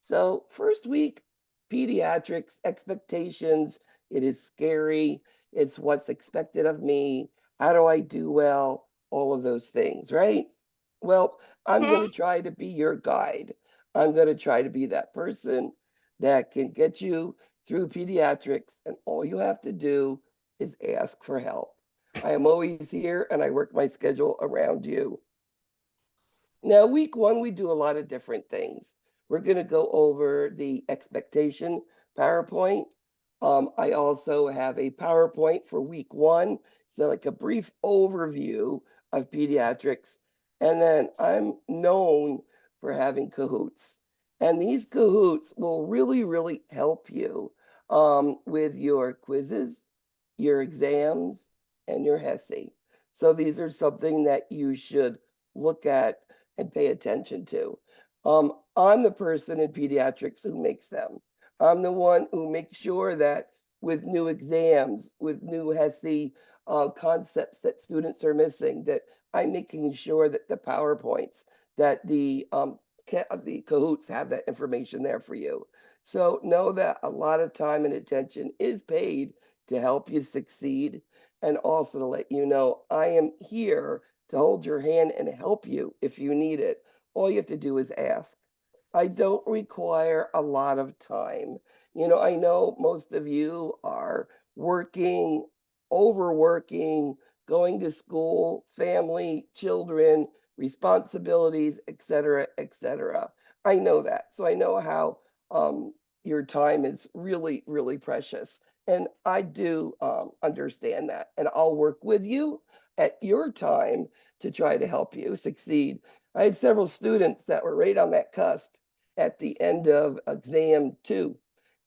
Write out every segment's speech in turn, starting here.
So first week, pediatrics expectations, it is scary. It's what's expected of me. How do I do well? All of those things, right? Well, I'm going to try to be your guide. I'm going to try to be that person that can get you through pediatrics, and all you have to do is ask for help. I am always here and I work my schedule around you. Now, week one, we do a lot of different things. We're going to go over the expectation PowerPoint. I also have a PowerPoint for week one. So like a brief overview of pediatrics. And then I'm known for having Kahoots. And these Kahoots will really help you with your quizzes, your exams, and your HESI. So these are something that you should look at and pay attention to. I'm the person in pediatrics who makes them. I'm the one who makes sure that with new exams, with new HESI concepts that students are missing, that I'm making sure that the PowerPoints, that the Kahoots have that information there for you. So know that a lot of time and attention is paid to help you succeed, and also to let you know I am here to hold your hand and help you if you need it. All you have to do is ask. I don't require a lot of time. I know most of you are working, overworking, going to school, family, children, responsibilities, etc., etc. I know that. So I know how your time is really precious. And I do understand that. And I'll work with you at your time to try to help you succeed. I had several students that were right on that cusp at the end of exam 2,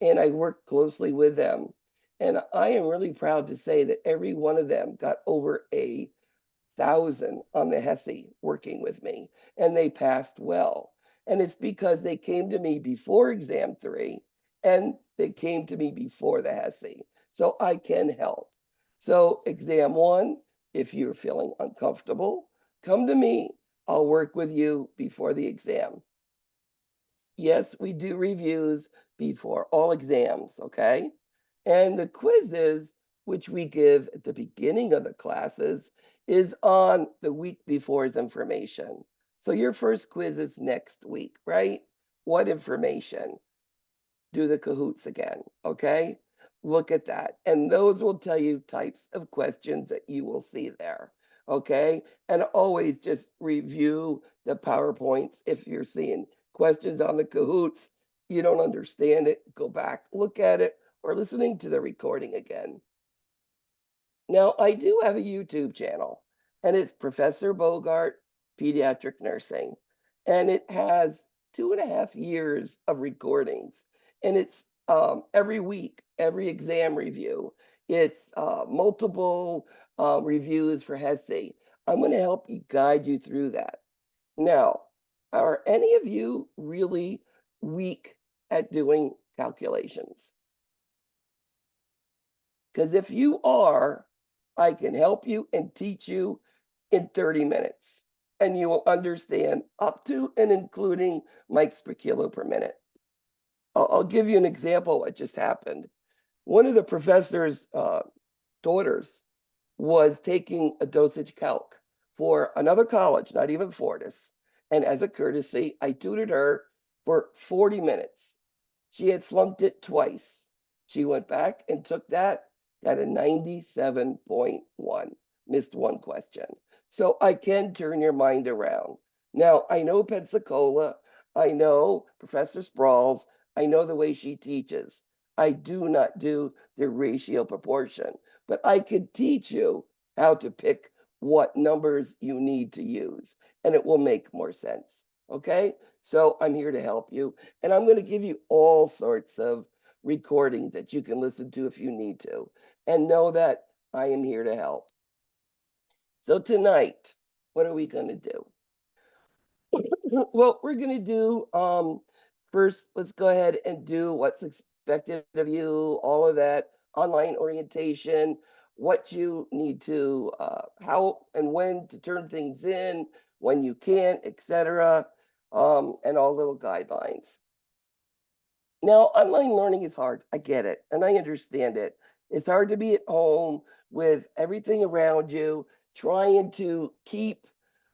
and I worked closely with them. And I am really proud to say that every one of them got over 1,000 on the HESI working with me, and they passed well. And it's because they came to me before exam 3 and they came to me before the HESI. So I can help. So exam 1, if you're feeling uncomfortable, come to me. I'll work with you before the exam. Yes, we do reviews before all exams, okay? And the quizzes, which we give at the beginning of the classes, is on the week before's information. So your first quiz is next week, right? What information? Do the Kahoots again, okay? Look at that. And those will tell you types of questions that you will see there, okay? And always just review the PowerPoints if you're seeing questions on the Kahoots, you don't understand it, go back, look at it, or listening to the recording again. Now, I do have a YouTube channel, and it's Professor Bogart Pediatric Nursing, and it has 2.5 years of recordings, and it's every week, every exam review. It's multiple reviews for HESI. I'm going to help you guide you through that. Now, are any of you really weak at doing calculations? Because if you are, I can help you and teach you in 30 minutes, and you will understand up to and including mics per kilo per minute. I'll give you an example what just happened. One of the professor's daughters was taking a dosage calc for another college, not even Fortis. And as a courtesy, I tutored her for 40 minutes. She had flunked it twice. She went back and took that, got a 97.1, missed one question. So I can turn your mind around. Now, I know Pensacola, I know Professor Sprawls, I know the way she teaches. I do not do the ratio proportion, but I could teach you how to pick what numbers you need to use, and it will make more sense. Okay? So I'm here to help you, and I'm going to give you all sorts of recordings that you can listen to if you need to, and know that I am here to help. So tonight, what are we going to do? Well, we're going to do, first, let's go ahead and do what's expected of you, all of that online orientation, what you need to, how and when to turn things in, when you can't, etc., and all little guidelines. Now, online learning is hard. I get it, and I understand it. It's hard to be at home with everything around you, trying to keep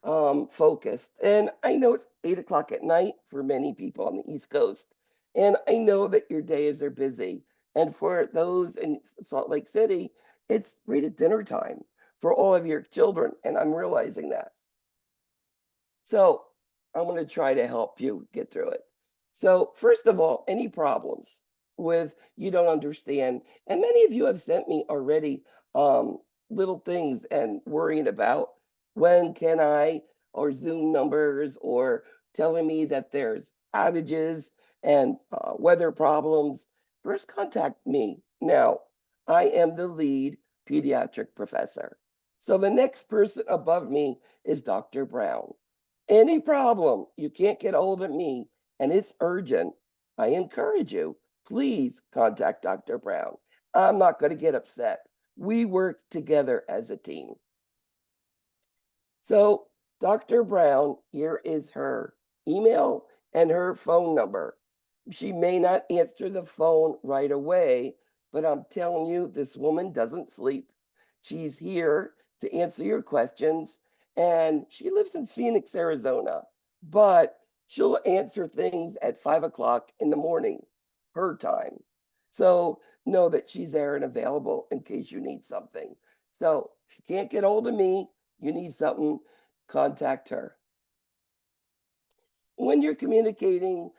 focused. And I know it's 8 o'clock at night for many people on the East Coast, and I know that your days are busy. And for those in Salt Lake City, it's right at dinner time for all of your children, and I'm realizing that. So I'm going to try to help you get through it. So first of all, any problems with you don't understand, and many of you have sent me already um, little things and worrying about when can I, or Zoom numbers, or telling me that there's outages and weather problems. First, contact me. Now, I am the lead pediatric professor. So the next person above me is Dr. Brown. Any problem, you can't get hold of me, and it's urgent, I encourage you, please contact Dr. Brown. I'm not going to get upset. We work together as a team. So, Dr. Brown, here is her email and her phone number. She may not answer the phone right away, but I'm telling you, this woman doesn't sleep. She's here to answer your questions, and she lives in Phoenix, Arizona, but she'll answer things at 5 o'clock in the morning, her time. So know that she's there and available in case you need something. So if you can't get hold of me, you need something, contact her. When you're communicating,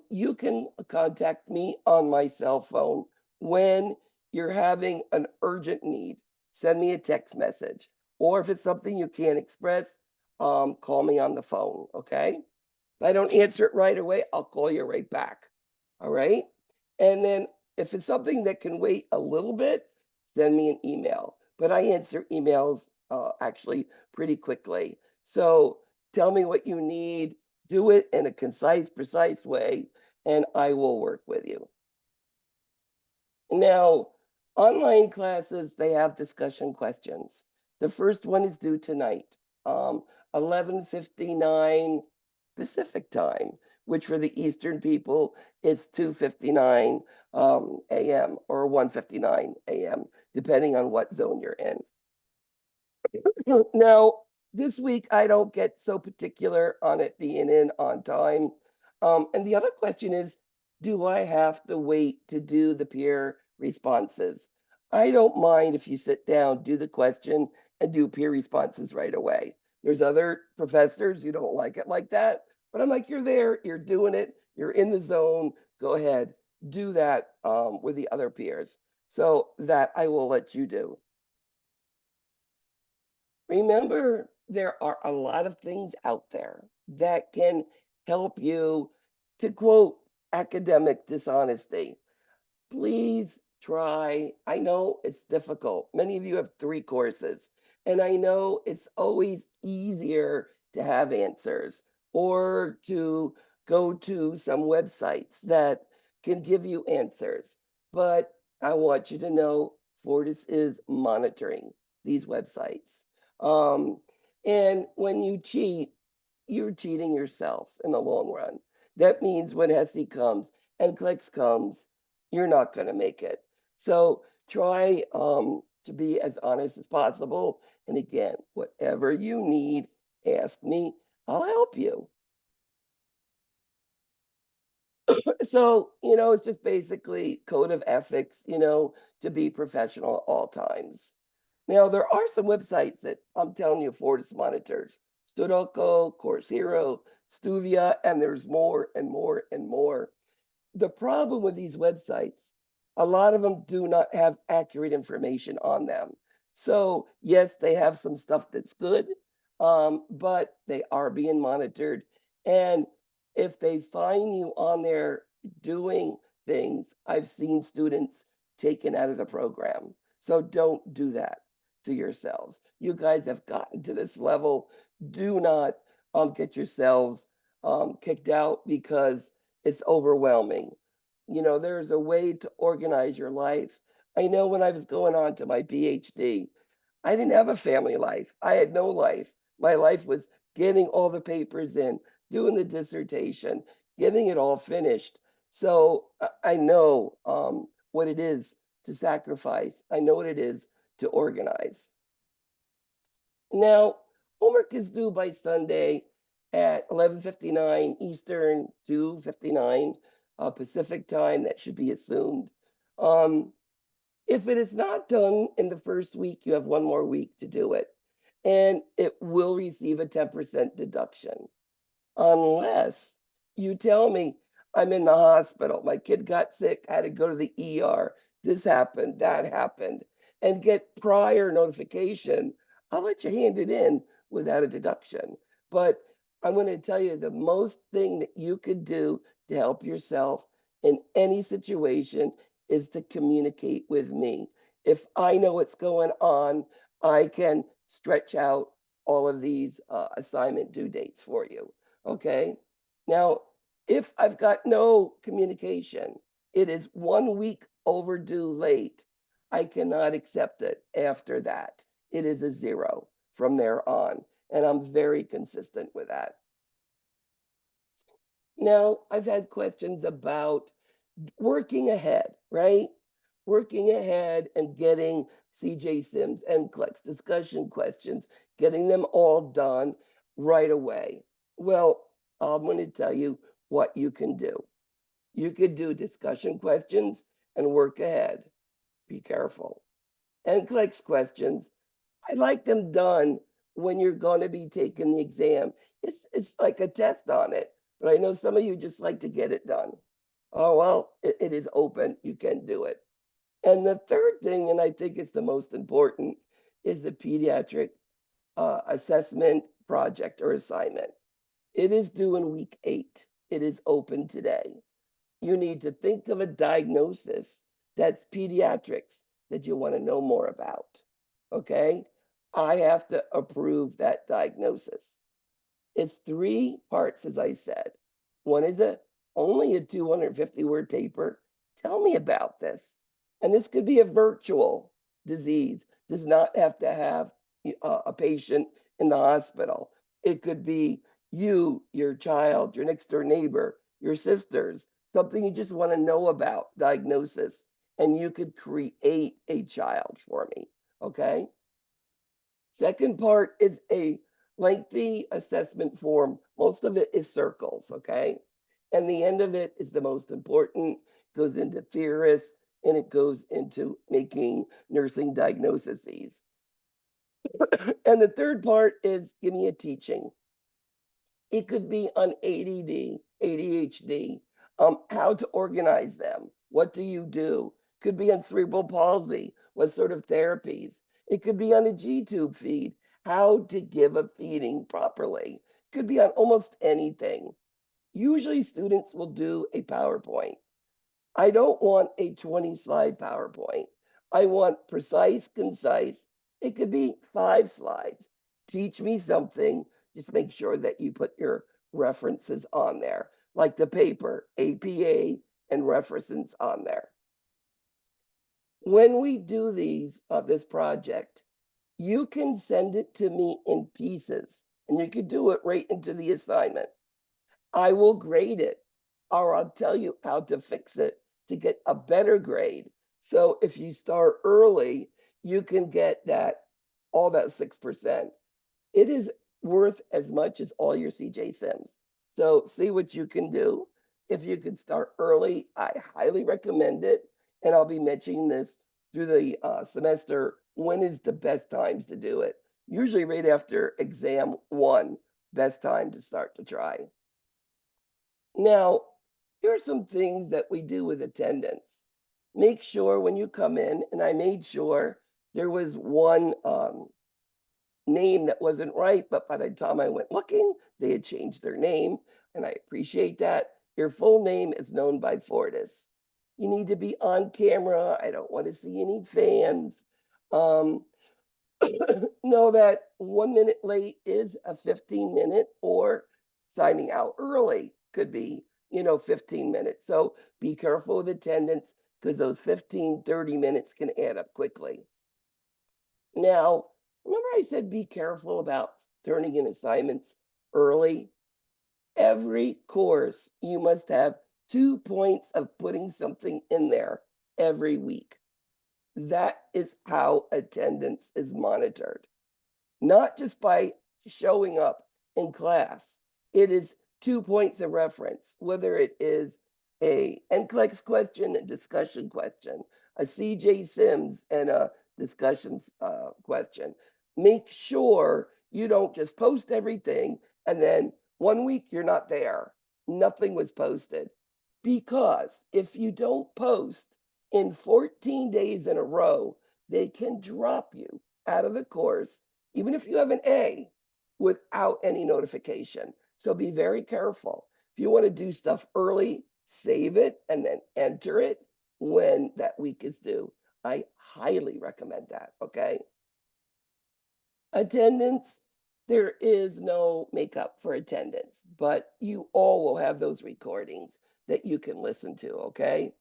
you can contact me on my cell phone when you're having an urgent need. Send me a text message. Or if it's something you can't express, call me on the phone, okay? If I don't answer it right away, I'll call you right back. All right. And then if it's something that can wait a little bit, send me an email. But I answer emails actually pretty quickly. So tell me what you need, do it in a concise, precise way, and I will work with you. Now, online classes, they have discussion questions. The first one is due tonight, 11:59 Pacific time, which for the Eastern people, it's 2:59 a.m. or 1:59 a.m., depending on what zone you're in. Now, this week I don't get so particular on it being in on time. And the other question is, do I have to wait to do the peer responses? I don't mind if you sit down, do the question, and do peer responses right away. There's other professors who don't like it like that, but I'm like, you're there, you're doing it, you're in the zone. Go ahead, do that with the other peers. So that I will let you do. Remember, there are a lot of things out there that can help you, to quote academic dishonesty. Please try. I know it's difficult. Many of you have 3 courses, and I know it's always easier to have answers or to go to some websites that can give you answers. But I want you to know Fortis is monitoring these websites. Um, and when you cheat, you're cheating yourselves in the long run. That means when HESI comes and clicks comes, you're not going to make it. So try to be as honest as possible. And again, whatever you need, ask me. I'll help you. So, it's just basically code of ethics, to be professional at all times. Now, there are some websites that I'm telling you Fortis monitors. Studoko, Course Hero, Stuvia, and there's more and more and more. The problem with these websites, a lot of them do not have accurate information on them. So yes, they have some stuff that's good, but they are being monitored. And if they find you on there doing things, I've seen students taken out of the program. So don't do that to yourselves. You guys have gotten to this level. Do not get yourselves kicked out because it's overwhelming. There's a way to organize your life. I know when I was going on to my PhD, I didn't have a family life. I had no life. My life was getting all the papers in, doing the dissertation, getting it all finished. So I know what it is to sacrifice. I know what it is to organize. Now, homework is due by Sunday at 11:59 Eastern, 2:59 Pacific time. That should be assumed. If it is not done in the first week, you have one more week to do it. And it will receive a 10% deduction. Unless you tell me I'm in the hospital, my kid got sick, I had to go to the ER, this happened, that happened, and get prior notification, I'll let you hand it in without a deduction. But I'm going to tell you the most thing that you could do to help yourself in any situation is to communicate with me. If I know what's going on, I can stretch out all of these assignment due dates for you. Okay. Now, if I've got no communication, it is 1 week overdue late. I cannot accept it after that. It is a 0 from there on. And I'm very consistent with that. Now, I've had questions about working ahead, right? Working ahead and getting CJ Sims and NCLEX discussion questions, getting them all done right away. Well, I'm going to tell you what you can do. You could do discussion questions and work ahead. Be careful. NCLEX questions, I like them done when you're going to be taking the exam. It's like a test on it, but I know some of you just like to get it done. Oh, well, it is open. You can do it. And the third thing, and I think it's the most important, is the pediatric assessment project or assignment. It is due in week 8. It is open today. You need to think of a diagnosis that's pediatrics that you want to know more about. Okay? I have to approve that diagnosis. It's 3 parts, as I said. One is only a 250 word paper. Tell me about this. And this could be a virtual disease, does not have to have a patient in the hospital. It could be you, your child, your next door neighbor, your sisters, something you just want to know about, diagnosis, and you could create a child for me. Okay. Second part is a lengthy assessment form. Most of it is circles, okay? And the end of it is the most important, goes into theorists, and it goes into making nursing diagnoses. And the third part is give me a teaching. It could be on ADD, ADHD, how to organize them. What do you do? Could be on cerebral palsy. What sort of therapies? It could be on a G-tube feed. How to give a feeding properly. Could be on almost anything. Usually students will do a PowerPoint. I don't want a 20-slide PowerPoint. I want precise, concise. It could be 5 slides. Teach me something. Just make sure that you put your references on there, like the paper, APA, and references on there. When we do this project, you can send it to me in pieces, and you can do it right into the assignment. I will grade it, or I'll tell you how to fix it to get a better grade. So if you start early, you can get all that 6%. It is worth as much as all your CJ Sims. So see what you can do. If you can start early, I highly recommend it. And I'll be mentioning this through the semester. When is the best times to do it? Usually right after exam 1, best time to start to try. Now, here are some things that we do with attendance. Make sure when you come in, and I made sure there was one name that wasn't right, but by the time I went looking, they had changed their name, and I appreciate that. Your full name is known by Fortis. You need to be on camera. I don't want to see any fans. Know that 1 minute late is a 15-minute, or signing out early could be 15 minutes. So be careful with attendance, because those 15, 30 minutes can add up quickly. Now, remember I said be careful about turning in assignments early? Every course, you must have 2 points of putting something in there every week. That is how attendance is monitored, not just by showing up in class. It is 2 points of reference, whether it is a NCLEX question, a discussion question, a CJ Sims and a discussion question. Make sure you don't just post everything and then 1 week you're not there. Nothing was posted. Because if you don't post in 14 days in a row, they can drop you out of the course, even if you have an A, without any notification. So be very careful. If you want to do stuff early, save it and then enter it when that week is due. I highly recommend that, okay? Attendance, there is no makeup for attendance, but you all will have those recordings that you can listen to, okay?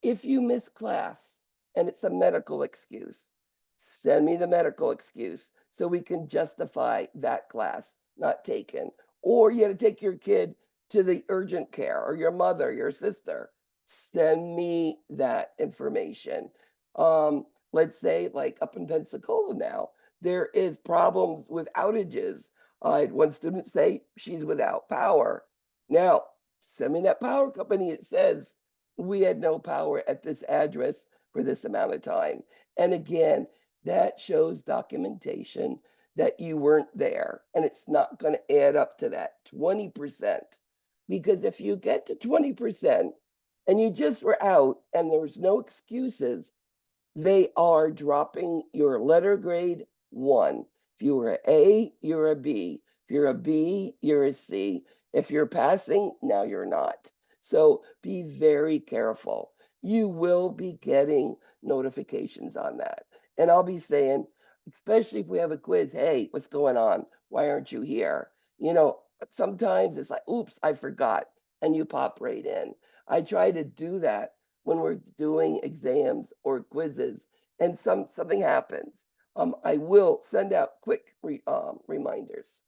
If you miss class and it's a medical excuse, send me the medical excuse so we can justify that class not taken. Or you had to take your kid to the urgent care or your mother, your sister. Send me that information. Let's say like up in Pensacola now, there is problems with outages. I had one student say she's without power. Now, send me that power company. It says we had no power at this address for this amount of time. And again, that shows documentation that you weren't there, and it's not going to add up to that 20%. Because if you get to 20% and you just were out and there's no excuses, they are dropping your letter grade 1. If you were an A, you're a B. If you're a B, you're a C. If you're passing, now you're not. So be very careful. You will be getting notifications on that. And I'll be saying, especially if we have a quiz, hey, what's going on? Why aren't you here? You know, sometimes it's like, oops, I forgot. And you pop right in. I try to do that when we're doing exams or quizzes and something happens. I will send out quick reminders.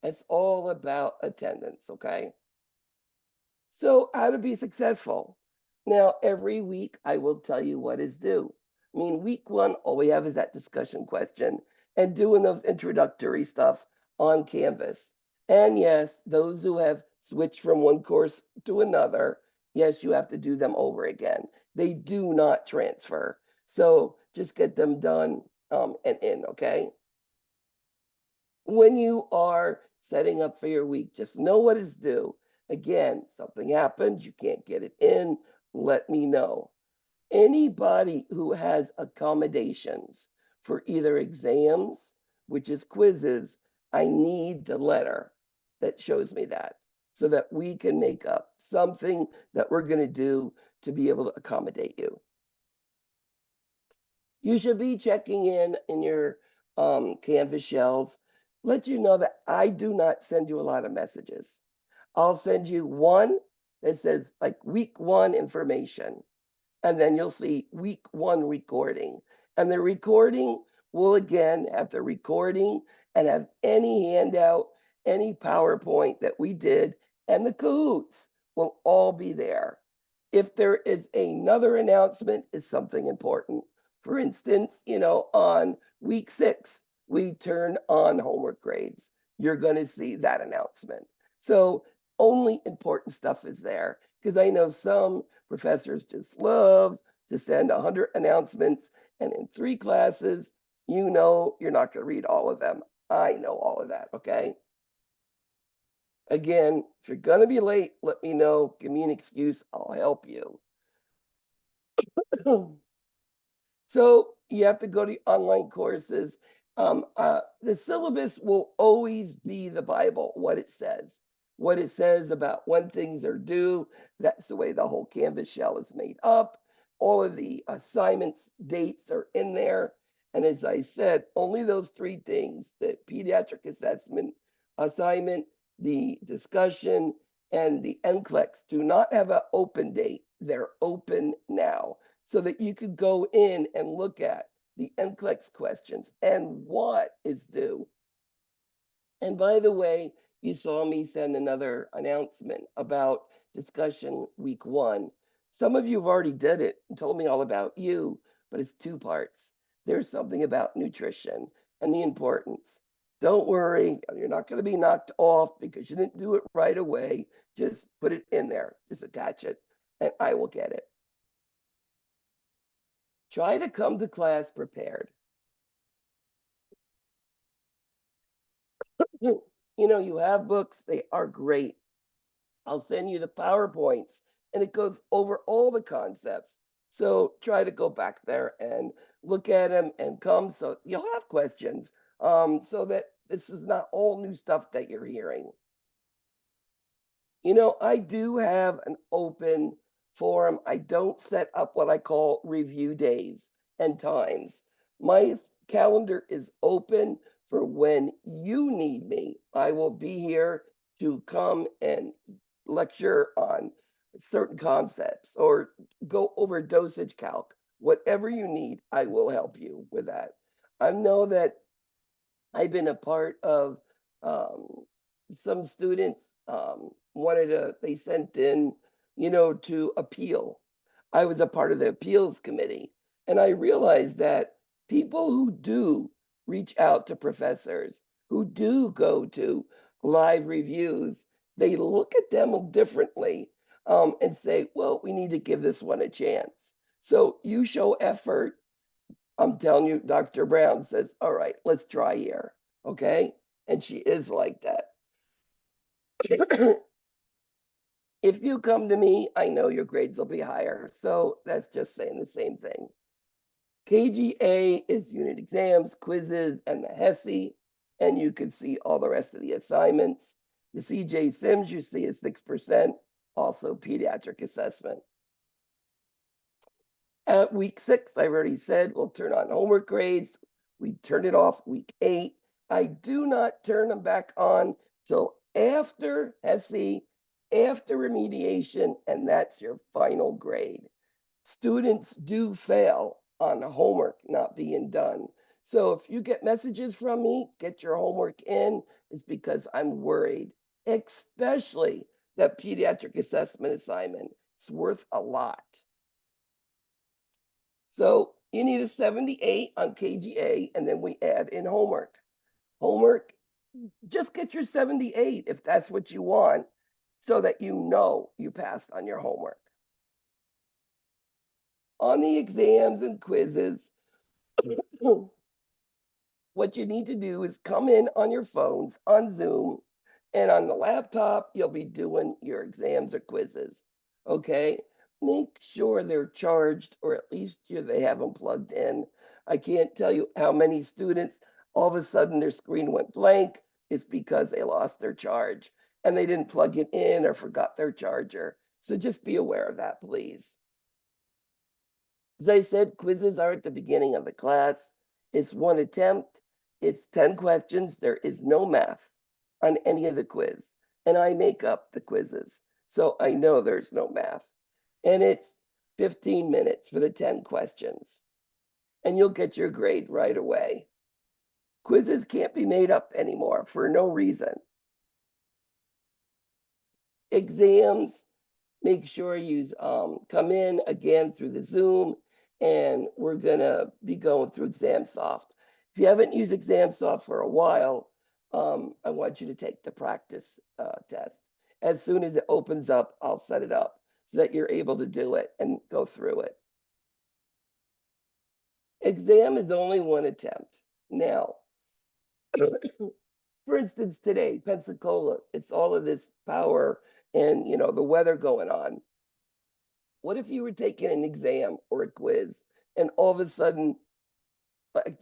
It's all about attendance, okay? So how to be successful. Now, every week I will tell you what is due. I mean, week 1, all we have is that discussion question and doing those introductory stuff on Canvas. And yes, those who have switched from one course to another, yes, you have to do them over again. They do not transfer. So just get them done and in, okay? When you are setting up for your week, just know what is due. Again, something happens, you can't get it in, let me know. Anybody who has accommodations for either exams, which is quizzes, I need the letter that shows me that so that we can make up something that we're going to do to be able to accommodate you. You should be checking in your Canvas shells. Let you know that I do not send you a lot of messages. I'll send you one that says like week 1 information, and then you'll see week 1 recording. And the recording will again have the recording and have any handout, any PowerPoint that we did, and the Kahoots will all be there. If there is another announcement, it's something important. For instance, on week 6, we turn on homework grades. You're going to see that announcement. So only important stuff is there, because I know some professors just love to send 100 announcements, and in 3 classes, you're not going to read all of them. I know all of that, okay? Again, if you're going to be late, let me know. Give me an excuse. I'll help you. So you have to go to online courses. The syllabus will always be the Bible, what it says about when things are due. That's the way the whole Canvas shell is made up. All of the assignments, dates are in there. And as I said, only those 3 things, the pediatric assessment, assignment, the discussion, and the NCLEX do not have an open date. They're open now, so that you could go in and look at the NCLEX questions and what is due. And by the way, You saw me send another announcement about discussion week 1. Some of you have already did it and told me all about you, but it's 2 parts. There's something about nutrition and the importance. Don't worry, you're not going to be knocked off because you didn't do it right away. Just put it in there, just attach it, and I will get it. Try to come to class prepared. You you have books, they are great. I'll send you the PowerPoints and it goes over all the concepts. So try to go back there and look at them and come so you'll have questions so that this is not all new stuff that you're hearing. I do have an open forum. I don't set up what I call review days and times. My calendar is open for when you need me. I will be here to come and lecture on certain concepts or go over dosage calc. Whatever you need, I will help you with that. I know that I've been a part of some students they sent in, to appeal. I was a part of the appeals committee, and I realized that people who do reach out to professors, who do go to live reviews, they look at them differently and say, well, we need to give this one a chance. So you show effort. I'm telling you, Dr. Brown says, all right, let's try here. Okay. And she is like that. If you come to me, I know your grades will be higher. So that's just saying the same thing. KGA is unit exams, quizzes, and the HESI. And you can see all the rest of the assignments. The CJ Sims you see is 6%, also pediatric assessment. At week 6, I've already said we'll turn on homework grades. We turned it off week 8. I do not turn them back on till after HESI, after remediation, and that's your final grade. Students do fail on homework not being done. So if you get messages from me, get your homework in, it's because I'm worried, especially that pediatric assessment assignment. It's worth a lot. So you need a 78 on KGA, and then we add in homework. Homework, just get your 78 if that's what you want, so that you know you passed on your homework. On the exams and quizzes, what you need to do is come in on your phones, on Zoom, and on the laptop, you'll be doing your exams or quizzes. Okay? Make sure they're charged, or at least they have them plugged in. I can't tell you how many students all of a sudden their screen went blank. It's because they lost their charge and they didn't plug it in or forgot their charger. So just be aware of that, please. As I said, quizzes are at the beginning of the class. It's one attempt. It's 10 questions. There is no math on any of the quiz. And I make up the quizzes. So I know there's no math. And it's 15 minutes for the 10 questions. And you'll get your grade right away. Quizzes can't be made up anymore for no reason. Exams, make sure you come in again through the Zoom, and we're gonna be going through ExamSoft. If you haven't used ExamSoft for a while, I want you to take the practice test. As soon as it opens up, I'll set it up so that you're able to do it and go through it. Exam is only one attempt. Now, for instance, today, Pensacola, it's all of this power and the weather going on. What if you were taking an exam or a quiz and all of a sudden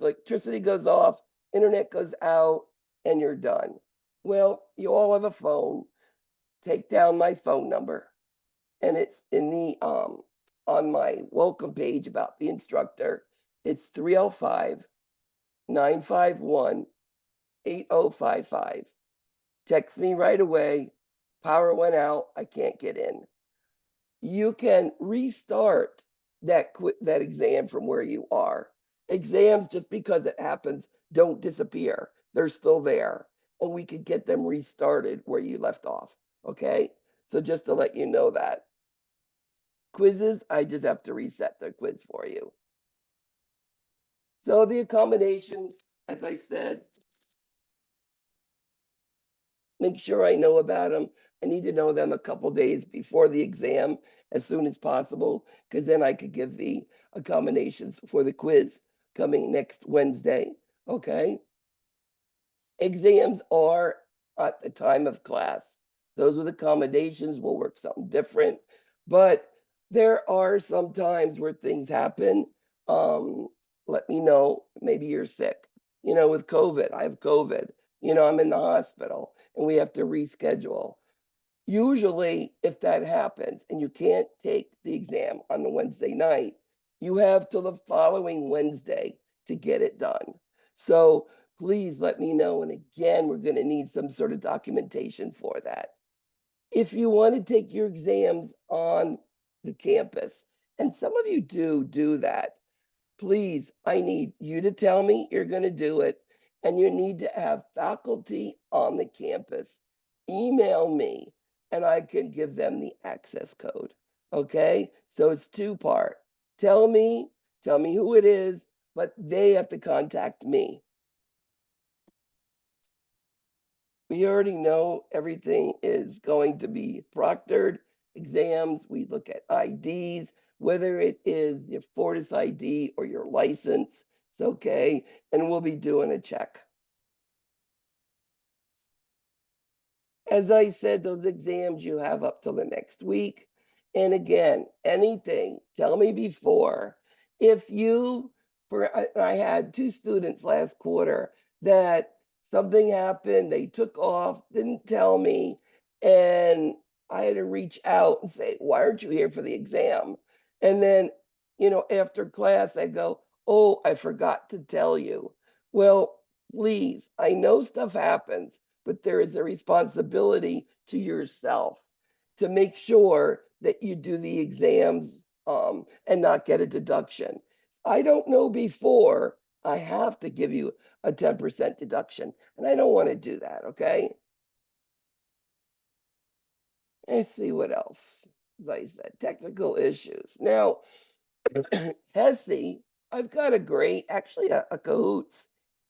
electricity goes off, internet goes out, and you're done? Well, you all have a phone. Take down my phone number, and it's in the on my welcome page about the instructor. It's 305-951-8055. Text me right away. Power went out. I can't get in. You can restart that exam from where you are. Exams, just because it happens, don't disappear. They're still there. and we could get them restarted where you left off. Okay, so just to let you know that. Quizzes, I just have to reset the quiz for you. So the accommodations, as I said, make sure I know about them. I need to know them a couple days before the exam as soon as possible, because then I could give the accommodations for the quiz coming next Wednesday. Okay. Exams are at the time of class. Those with accommodations will work something different, but there are some times where things happen. Let me know. Maybe you're sick. With COVID, I have COVID. I'm in the hospital and we have to reschedule. Usually, if that happens and you can't take the exam on the Wednesday night, you have till the following Wednesday to get it done. So please let me know. And again, we're going to need some sort of documentation for that. If you want to take your exams on the campus, and some of you do that, please, I need you to tell me you're going to do it, and you need to have faculty on the campus email me, and I can give them the access code. Okay, so it's two-part. Tell me who it is, but they have to contact me. We already know everything is going to be proctored exams. We look at IDs, whether it is your Fortis ID or your license, it's okay. And we'll be doing a check. As I said, those exams you have up till the next week. And again, anything, tell me before. If you, I had 2 students last quarter that something happened, they took off, didn't tell me, and I had to reach out and say, why aren't you here for the exam? And then, after class, I go, oh, I forgot to tell you. Well, please, I know stuff happens, but there is a responsibility to yourself to make sure that you do the exams and not get a deduction. I don't know before, I have to give you a 10% deduction, and I don't want to do that, okay? Let's see what else. As I said, technical issues. Now, HESI, I've got a great, actually a Cahoots,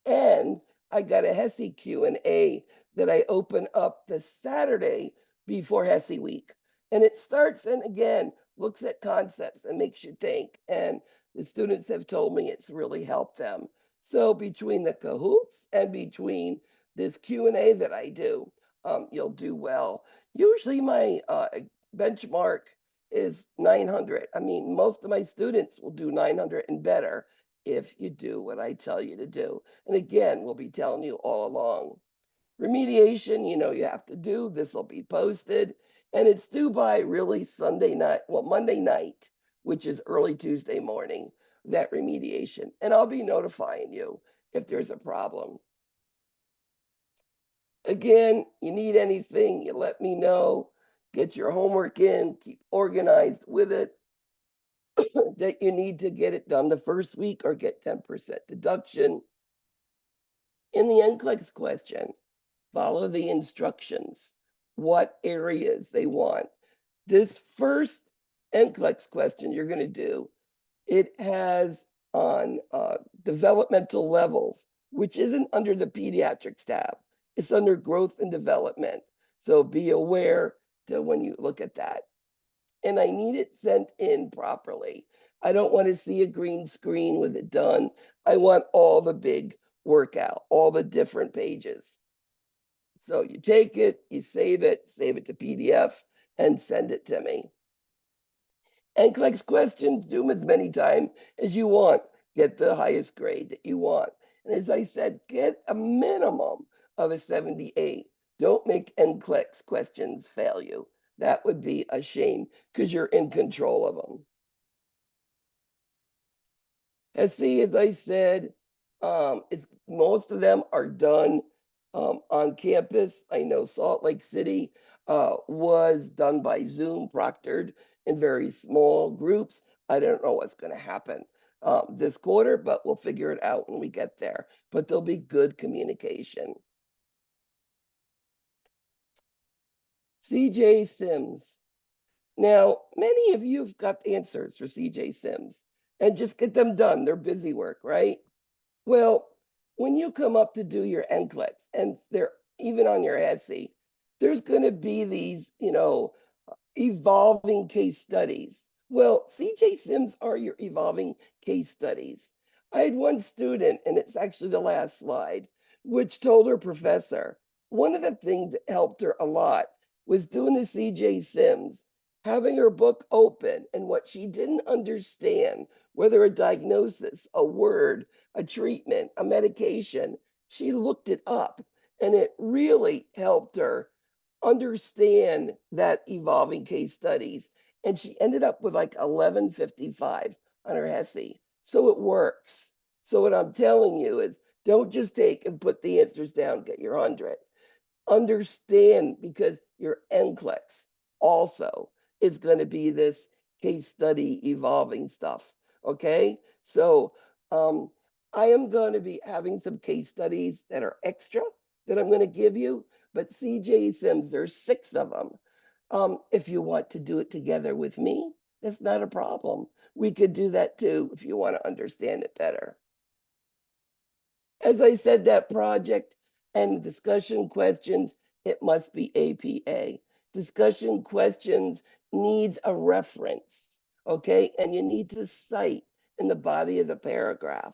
and I got a HESI Q&A that I open up the Saturday before HESI week. And it starts and again, looks at concepts and makes you think. And the students have told me it's really helped them. So between the Cahoots and between this Q&A that I do, you'll do well. Usually my benchmark is 900. I mean, most of my students will do 900 and better if you do what I tell you to do. And again, we'll be telling you all along. Remediation, you have to do. This will be posted. And it's due by really Sunday night, well, Monday night, which is early Tuesday morning, that remediation. And I'll be notifying you if there's a problem. Again, you need anything, you let me know. Get your homework in, keep organized with it. That you need to get it done the first week or get 10% deduction. In the NCLEX question, follow the instructions, what areas they want. This first NCLEX question you're going to do, it has on developmental levels, which isn't under the pediatrics tab. It's under growth and development. So be aware to when you look at that. And I need it sent in properly. I don't want to see a green screen with it done. I want all the big workout, all the different pages. So you take it, you save it to PDF, and send it to me. And NCLEX questions, do them as many times as you want. Get the highest grade that you want. And as I said, get a minimum of a 78. Don't make NCLEX questions fail you. That would be a shame because you're in control of them. SC, as I said, most of them are done on campus. I know Salt Lake City was done by Zoom, proctored in very small groups. I don't know what's going to happen this quarter, but we'll figure it out when we get there. But there'll be good communication. CJ Sims. Now, many of you have got answers for CJ Sims and just get them done. They're busy work, right? Well, when you come up to do your NCLEX and they're even on your ESSE, there's going to be these, evolving case studies. Well, CJ Sims are your evolving case studies. I had one student, and it's actually the last slide, which told her professor one of the things that helped her a lot was doing the CJ Sims, having her book open, and what she didn't understand, whether a diagnosis, a word, a treatment, a medication, she looked it up, and it really helped her understand that evolving case studies. And she ended up with like 1155 on her HESI. So it works. So what I'm telling you is don't just take and put the answers down, get your 100. Understand, because your NCLEX also is going to be this case study evolving stuff. Okay. So I am going to be having some case studies that are extra that I'm going to give you, but CJ Sims, there's 6 of them. If you want to do it together with me, that's not a problem. We could do that too if you want to understand it better. As I said, that project and discussion questions, it must be APA. Discussion questions needs a reference, okay? And you need to cite in the body of the paragraph,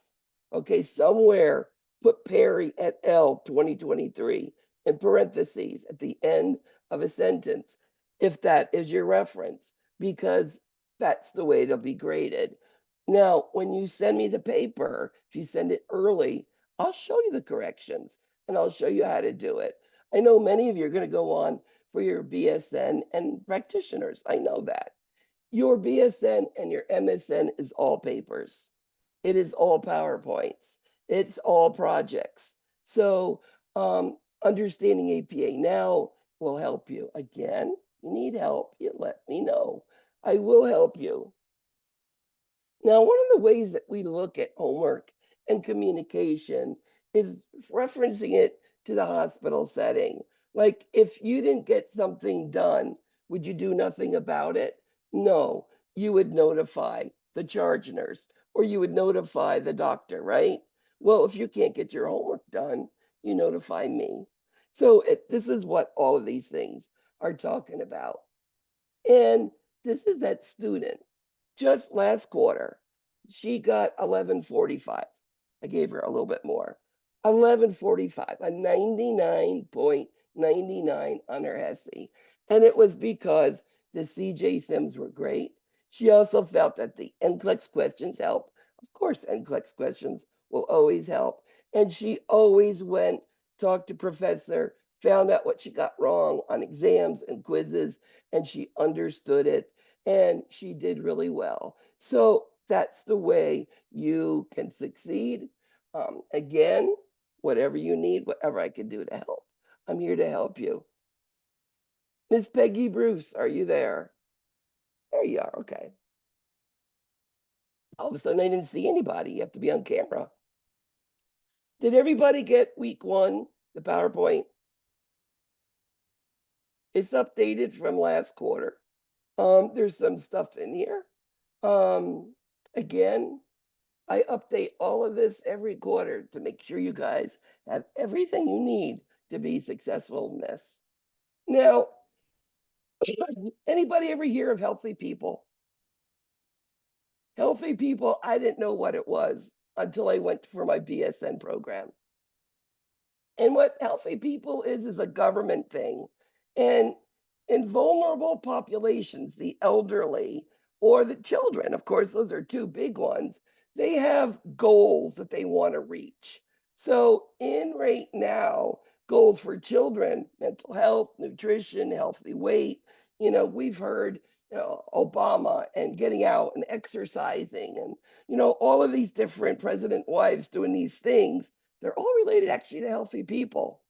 okay? Somewhere put Perry et al. 2023 in parentheses at the end of a sentence, if that is your reference, because that's the way it'll be graded. Now, when you send me the paper, if you send it early, I'll show you the corrections and I'll show you how to do it. I know many of you are going to go on for your BSN and practitioners. I know that. Your BSN and your MSN is all papers. It is all PowerPoints. It's all projects. So understanding APA now will help you. Again, you need help, you let me know. I will help you. Now, one of the ways that we look at homework and communication is referencing it to the hospital setting. Like, if you didn't get something done, would you do nothing about it? No, you would notify the charge nurse or you would notify the doctor, right? Well, if you can't get your homework done, you notify me. So this is what all of these things are talking about. And this is that student. Just last quarter, she got 1145. I gave her a little bit more. 1145, a 99.99 on her HESI. And it was because the CJ Sims were great. She also felt that the NCLEX questions help. Of course, NCLEX questions will always help. And she always went, talked to professor, found out what she got wrong on exams and quizzes, and she understood it and she did really well. So that's the way you can succeed. Again, whatever you need, whatever I can do to help, I'm here to help you. Miss Peggy Bruce, are you there? There you are. Okay. All of a sudden, I didn't see anybody. You have to be on camera. Did everybody get week 1, the PowerPoint? It's updated from last quarter. There's some stuff in here. Again, I update all of this every quarter to make sure you guys have everything you need to be successful in this. Now, anybody ever hear of healthy people? Healthy people, I didn't know what it was until I went for my BSN program. And what healthy people is a government thing. And in vulnerable populations, the elderly or the children, of course, those are 2 big ones, they have goals that they want to reach. So in right now, goals for children, mental health, nutrition, healthy weight, we've heard, Obama and getting out and exercising and, all of these different president wives doing these things. They're all related actually to healthy people.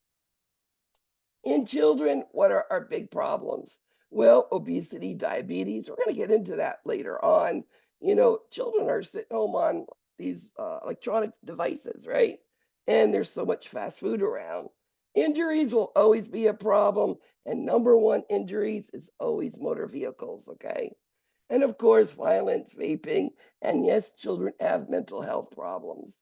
In children, what are our big problems? Well, obesity, diabetes. We're going to get into that later on. Children are sitting home on these electronic devices, right? And there's so much fast food around. Injuries will always be a problem, and number one injuries is always motor vehicles, okay? And of course, violence, vaping, and yes, children have mental health problems.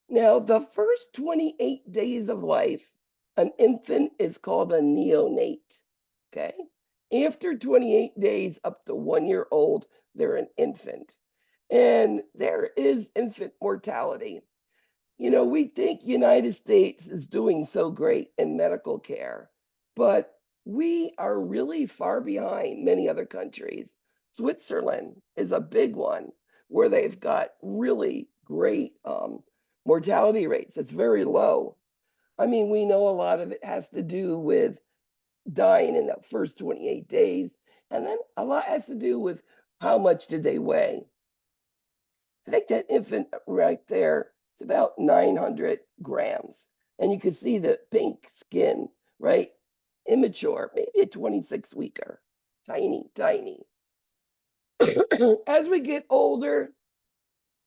Now, the first 28 days of life, an infant is called a neonate, okay? After 28 days, up to 1 year old, they're an infant. And there is infant mortality. You know, we think United States is doing so great in medical care, but we are really far behind many other countries. Switzerland is a big one where they've got really great mortality rates. It's very low. I mean, we know a lot of it has to do with dying in the first 28 days, and then a lot has to do with how much did they weigh. I think that infant right there is about 900 grams. And you can see the pink skin, right? Immature, maybe a 26 weeker. Tiny, tiny. As we get older,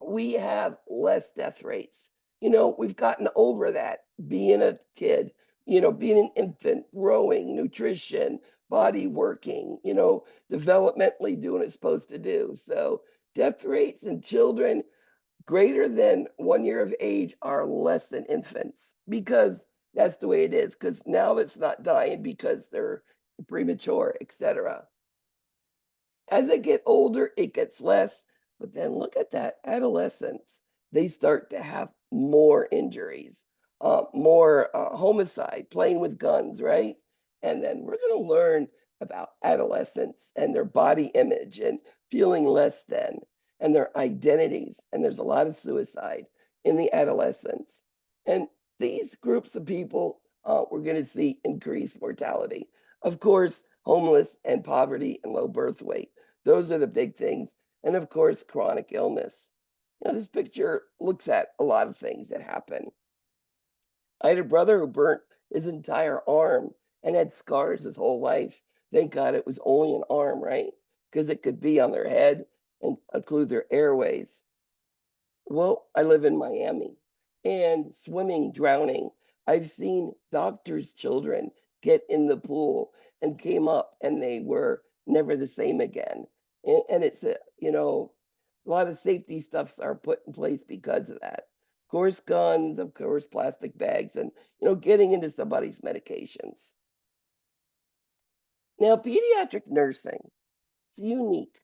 we have less death rates. You know, we've gotten over that being a kid, you know, being an infant, growing, nutrition, body working, you know, developmentally doing what it's supposed to do. So death rates in children greater than 1 year of age are less than infants because that's the way it is. Because now it's not dying because they're premature, etc. As they get older, it gets less. But then look at that adolescence. They start to have more injuries, more homicide, playing with guns, right? And then we're going to learn about adolescents and their body image and feeling less than and their identities. And there's a lot of suicide in the adolescents. And these groups of people, we're going to see increased mortality. Of course, homeless and poverty and low birth weight. Those are the big things. And of course, chronic illness. You know, this picture looks at a lot of things that happen. I had a brother who burnt his entire arm and had scars his whole life. Thank God it was only an arm, right? Because it could be on their head and occlude their airways. Well, I live in Miami and swimming, drowning. I've seen doctors' children get in the pool and came up and they were never the same again. And it's a, you know, a lot of safety stuffs are put in place because of that. Of course, guns, of course, plastic bags, and, you know, getting into somebody's medications. Now, pediatric nursing, it's unique.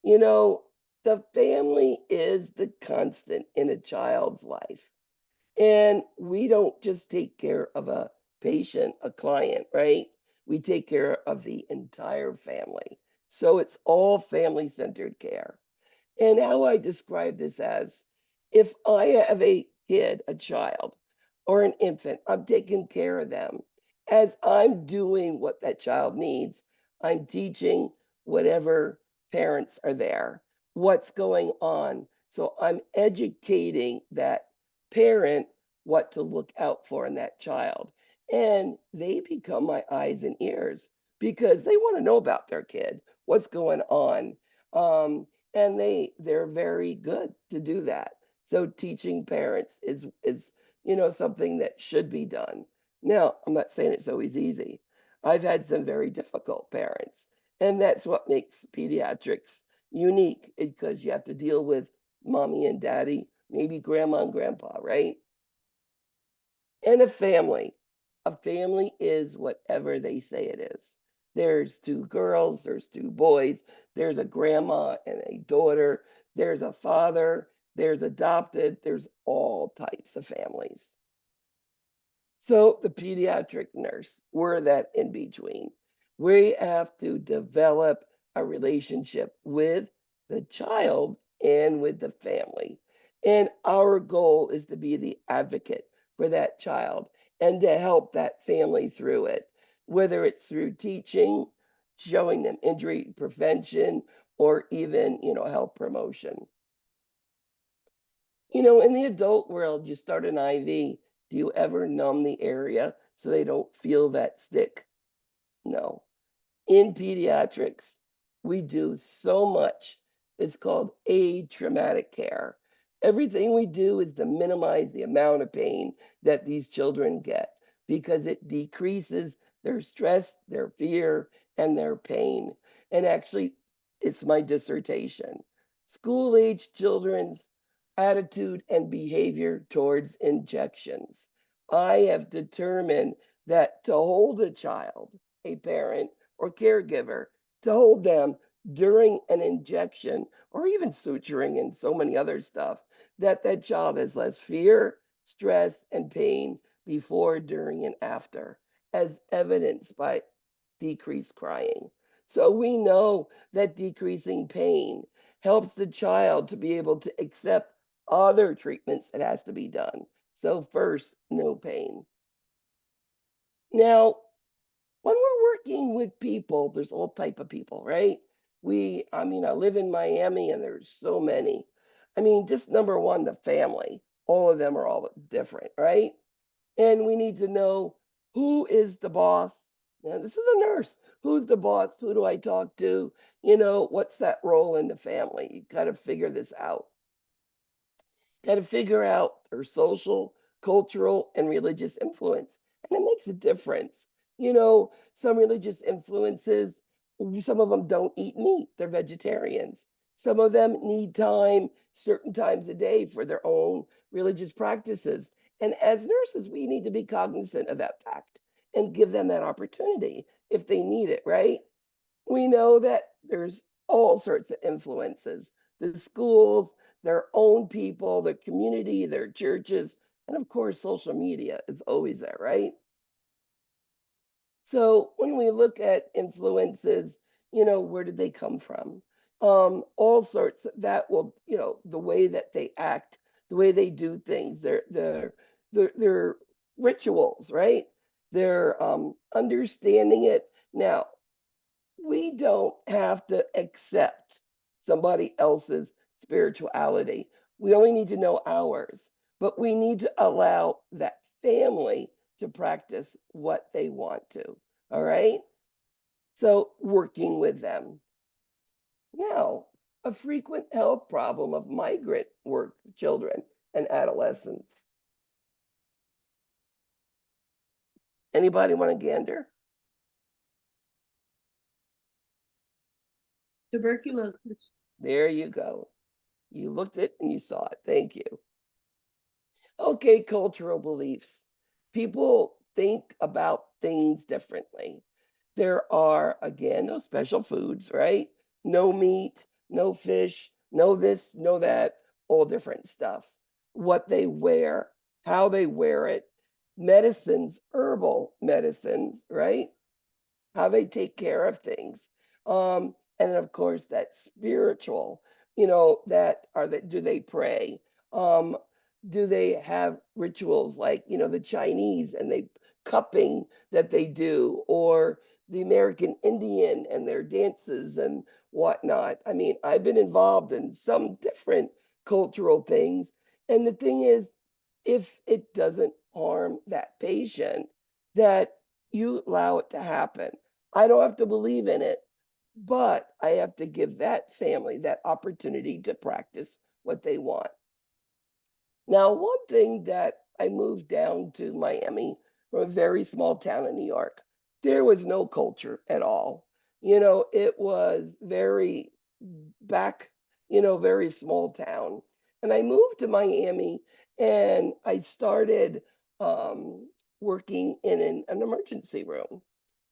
You know, the family is the constant in a child's life. And we don't just take care of a patient, a client, right? We take care of the entire family. So it's all family centered care. And how I describe this as if I have a kid, a child, or an infant, I'm taking care of them. As I'm doing what that child needs, I'm teaching whatever parents are there, what's going on. So I'm educating that parent what to look out for in that child. And they become my eyes and ears because they want to know about their kid, what's going on. And they're very good to do that. So teaching parents is you know something that should be done. Now, I'm not saying it's always easy. I've had some very difficult parents, and that's what makes pediatrics unique because you have to deal with mommy and daddy, maybe grandma and grandpa, right? And a family. A family is whatever they say it is. There's two girls, there's two boys, there's a grandma and a daughter, there's a father, there's adopted, there's all types of families. So the pediatric nurse, we're that in between. We have to develop a relationship with the child and with the family. And our goal is to be the advocate for that child and to help that family through it, whether it's through teaching, showing them injury prevention, or even, you know, health promotion. You know, in the adult world, you start an IV. Do you ever numb the area so they don't feel that stick? No. In pediatrics, we do so much. It's called atraumatic care. Everything we do is to minimize the amount of pain that these children get because it decreases their stress, their fear, and their pain. And actually, it's my dissertation. School-age children's attitude and behavior towards injections. I have determined that to hold a child, a parent, or caregiver, to hold them during an injection or even suturing and so many other stuff, that child has less fear, stress, and pain before, during, and after, as evidenced by decreased crying. So we know that decreasing pain helps the child to be able to accept other treatments that has to be done. So first, no pain. Now, when we're working with people, there's all type of people, right? I mean, I live in Miami and there's so many. I mean, just number one, the family. All of them are all different, right? And we need to know who is the boss. Now, this is a nurse. Who's the boss? Who do I talk to? What's that role in the family? You got to figure this out. Got to figure out their social, cultural, and religious influence. And it makes a difference. Some religious influences, some of them don't eat meat, they're vegetarians. Some of them need time, certain times a day for their own religious practices. And as nurses, we need to be cognizant of that fact and give them that opportunity if they need it, right? We know that there's all sorts of influences, the schools, their own people, the community, their churches, and of course, social media is always there, right? So when we look at influences, where did they come from? All sorts that will, the way that they act, the way they do things, their rituals, right? They're understanding it. Now, we don't have to accept somebody else's spirituality. We only need to know ours, but we need to allow that family to practice what they want to. All right. So, working with them. Now, a frequent health problem of migrant work children and adolescents. Anybody want to gander? Tuberculosis. There you go. You looked it and you saw it. Thank you. Okay, cultural beliefs. People think about things differently. There are, again, no special foods, right? No meat, no fish, no this, no that, all different stuffs. What they wear, how they wear it, medicines, herbal medicines, right? How they take care of things. And of course, that spiritual, do they pray? Um, do they have rituals like, the Chinese and they cupping that they do, or the American Indian and their dances and whatnot? I mean, I've been involved in some different cultural things. And the thing is, if it doesn't harm that patient, that you allow it to happen. I don't have to believe in it, but I have to give that family that opportunity to practice what they want. Now, one thing that I moved down to Miami from a very small town in New York, there was no culture at all. It was very back, very small town. And I moved to Miami and I started working in an emergency room.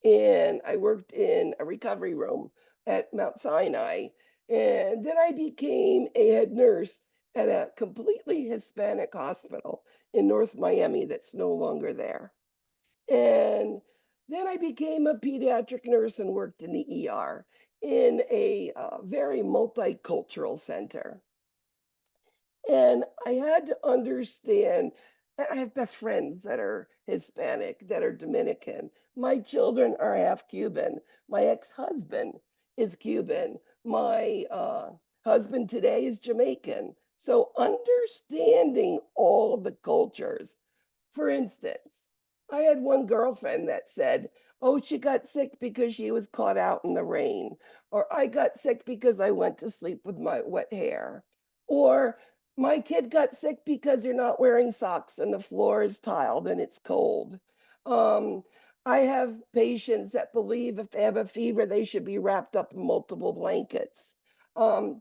And I worked in a recovery room at Mount Sinai. And then I became a head nurse at a completely Hispanic hospital in North Miami that's no longer there. And then I became a pediatric nurse and worked in the ER in a very multicultural center. And I had to understand, I have best friends that are Hispanic, that are Dominican. My children are half Cuban. My ex-husband is Cuban. My husband today is Jamaican. So understanding all of the cultures. For instance, I had one girlfriend that said, oh, she got sick because she was caught out in the rain. Or I got sick because I went to sleep with my wet hair. Or My kid got sick because they're not wearing socks and the floor is tiled and it's cold. Um, I have patients that believe if they have a fever, they should be wrapped up in multiple blankets.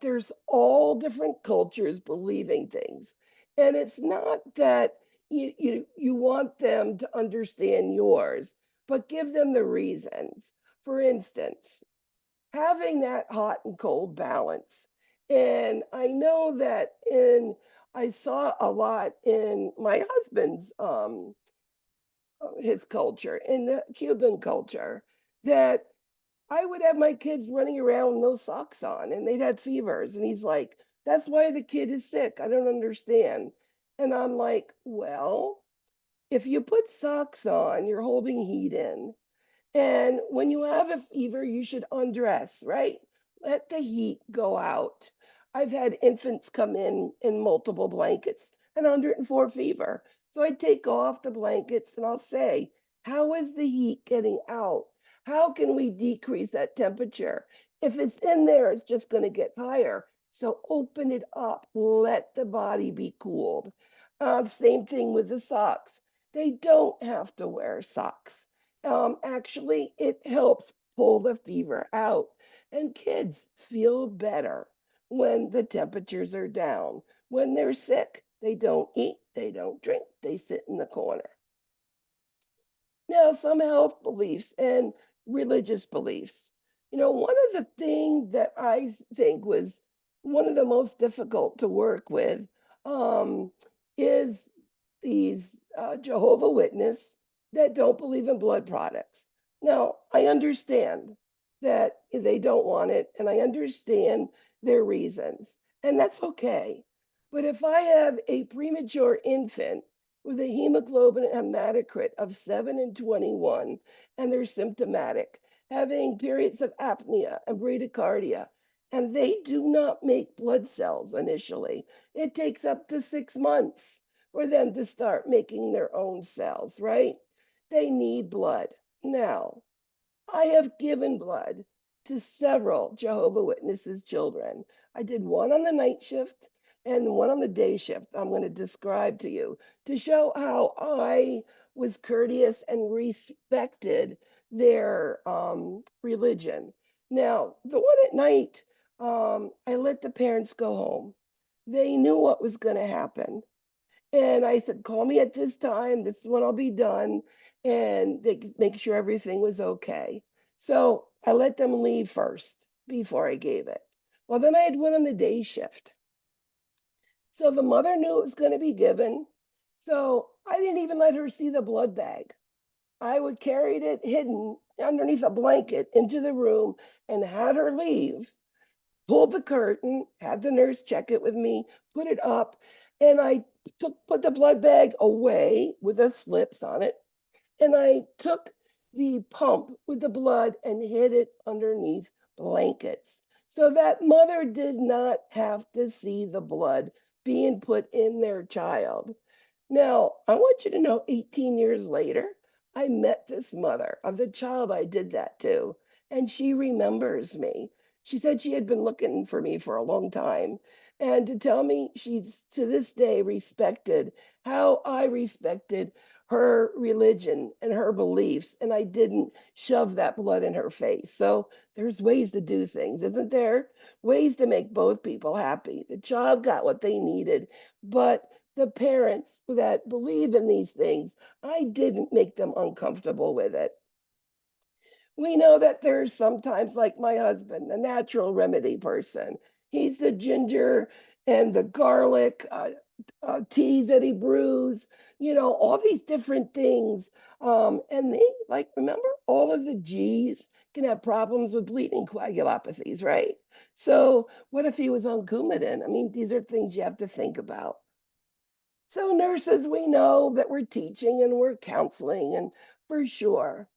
There's all different cultures believing things. And it's not that you want them to understand yours, but give them the reasons. For instance, having that hot and cold balance. And I know that I saw a lot in my husband's his culture, in the Cuban culture, that I would have my kids running around with no socks on and they'd have fevers. And he's like, that's why the kid is sick. I don't understand. And I'm like, well, if you put socks on, you're holding heat in. And when you have a fever, you should undress, right? Let the heat go out. I've had infants come in multiple blankets and 104 fever. So I take off the blankets and I'll say, how is the heat getting out? How can we decrease that temperature? If it's in there, it's just going to get higher. So open it up, let the body be cooled. Same thing with the socks. They don't have to wear socks. Actually, it helps pull the fever out. And kids feel better when the temperatures are down. When they're sick, they don't eat, they don't drink, they sit in the corner. Now, some health beliefs and religious beliefs. One of the things that I think was one of the most difficult to work with um, is these Jehovah Witness that don't believe in blood products. Now, I understand that they don't want it, and I understand their reasons, and that's okay. But if I have a premature infant with a hemoglobin hematocrit of 7 and 21, and they're symptomatic, having periods of apnea and bradycardia, and they do not make blood cells initially. It takes up to 6 months for them to start making their own cells, right? They need blood. Now, I have given blood to several Jehovah Witnesses children. I did one on the night shift and one on the day shift. I'm going to describe to you to show how I was courteous and respected their religion. Now, the one at night, I let the parents go home. They knew what was going to happen. And I said, call me at this time. This is when I'll be done. And they could make sure everything was okay. So I let them leave first before I gave it. Well, then I had one on the day shift. So the mother knew it was going to be given. So I didn't even let her see the blood bag. I would carried it hidden underneath a blanket into the room and had her leave, pulled the curtain, had the nurse check it with me, put it up, and I put the blood bag away with the slips on it, and I took the pump with the blood and hid it underneath blankets. So that mother did not have to see the blood being put in their child. Now, I want you to know 18 years later, I met this mother of the child I did that to, and she remembers me. She said she had been looking for me for a long time, and to tell me she's to this day respected how I respected her religion and her beliefs, and I didn't shove that blood in her face. So there's ways to do things, isn't there? Ways to make both people happy. The child got what they needed, but the parents that believe in these things, I didn't make them uncomfortable with it. We know that there's sometimes, like my husband, the natural remedy person. He's the ginger and the garlic teas that he brews, all these different things. And they, like, remember, all of the G's can have problems with bleeding coagulopathies, right? So, what if he was on Coumadin? I mean, these are things you have to think about. So, nurses, we know that we're teaching and we're counseling, and for sure.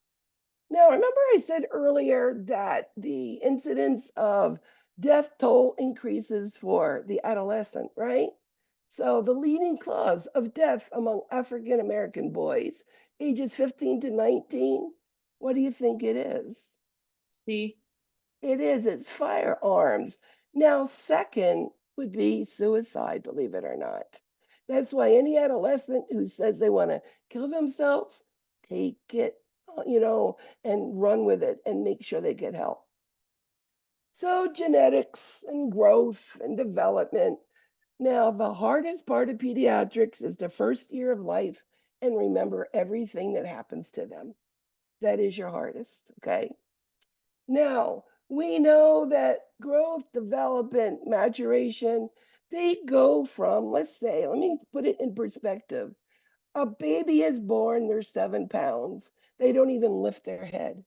Now, remember I said earlier that the incidence of death toll increases for the adolescent, right? So, the leading cause of death among African American boys ages 15 to 19, what do you think it is? See, It's firearms. Now, second would be suicide, believe it or not. That's why any adolescent who says they want to kill themselves, take it, and run with it and make sure they get help. So genetics and growth and development. Now, the hardest part of pediatrics is the first year of life and remember everything that happens to them. That is your hardest, okay? Now, we know that growth, development, maturation, they go from, let's say, let me put it in perspective. A baby is born, they're 7 pounds. They don't even lift their head.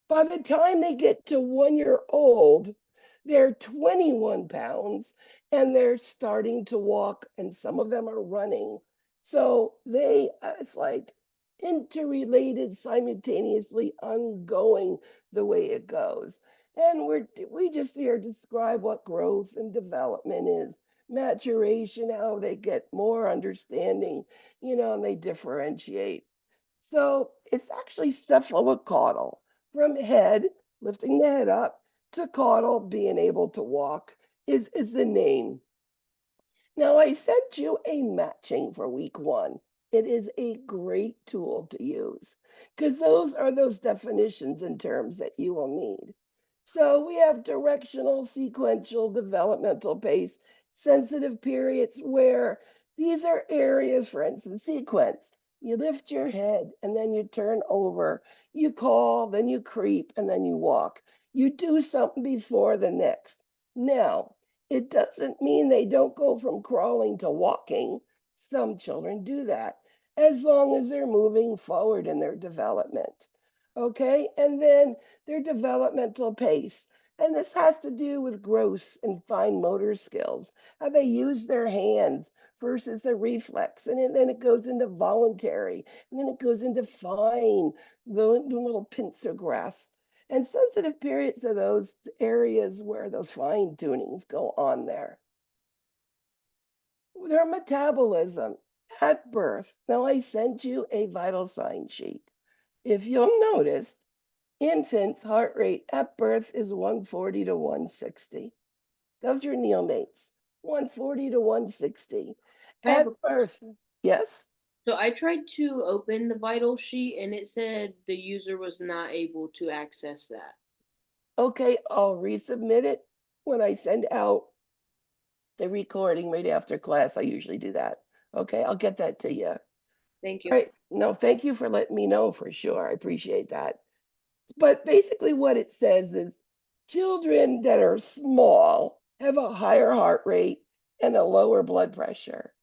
By the time they get to 1 year old, they're 21 pounds and they're starting to walk, and some of them are running. So it's like interrelated, simultaneously ongoing the way it goes. And we just here describe what growth and development is, maturation, how they get more understanding, and they differentiate. So it's actually cephalocaudal from head, lifting the head up, to caudal, being able to walk is the name. Now I sent you a matching for week 1. It is a great tool to use because those are those definitions and terms that you will need. So we have directional, sequential, developmental pace, sensitive periods where these are areas, for instance, sequence. You lift your head and then you turn over, you call, then you creep, and then you walk. You do something before the next. Now, it doesn't mean they don't go from crawling to walking. Some children do that as long as they're moving forward in their development. Okay, and then their developmental pace. And this has to do with gross and fine motor skills, how they use their hands versus the reflex. And then it goes into voluntary, and then it goes into fine, doing little pincer grasp. And sensitive periods are those areas where those fine tunings go on there. Their metabolism at birth. Now I sent you a vital sign sheet. If you'll notice, infants' heart rate at birth is 140 to 160. Those are your neonates, 140 to 160. I have a At birth, yes? So I tried to open the vital sheet and it said the user was not able to access that. Okay, I'll resubmit it when I send out the recording right after class. I usually do that. Okay, I'll get that to you. All Thank you. right. No, thank you for letting me know for sure. I appreciate that. But basically, what it says is children that are small have a higher heart rate and a lower blood pressure.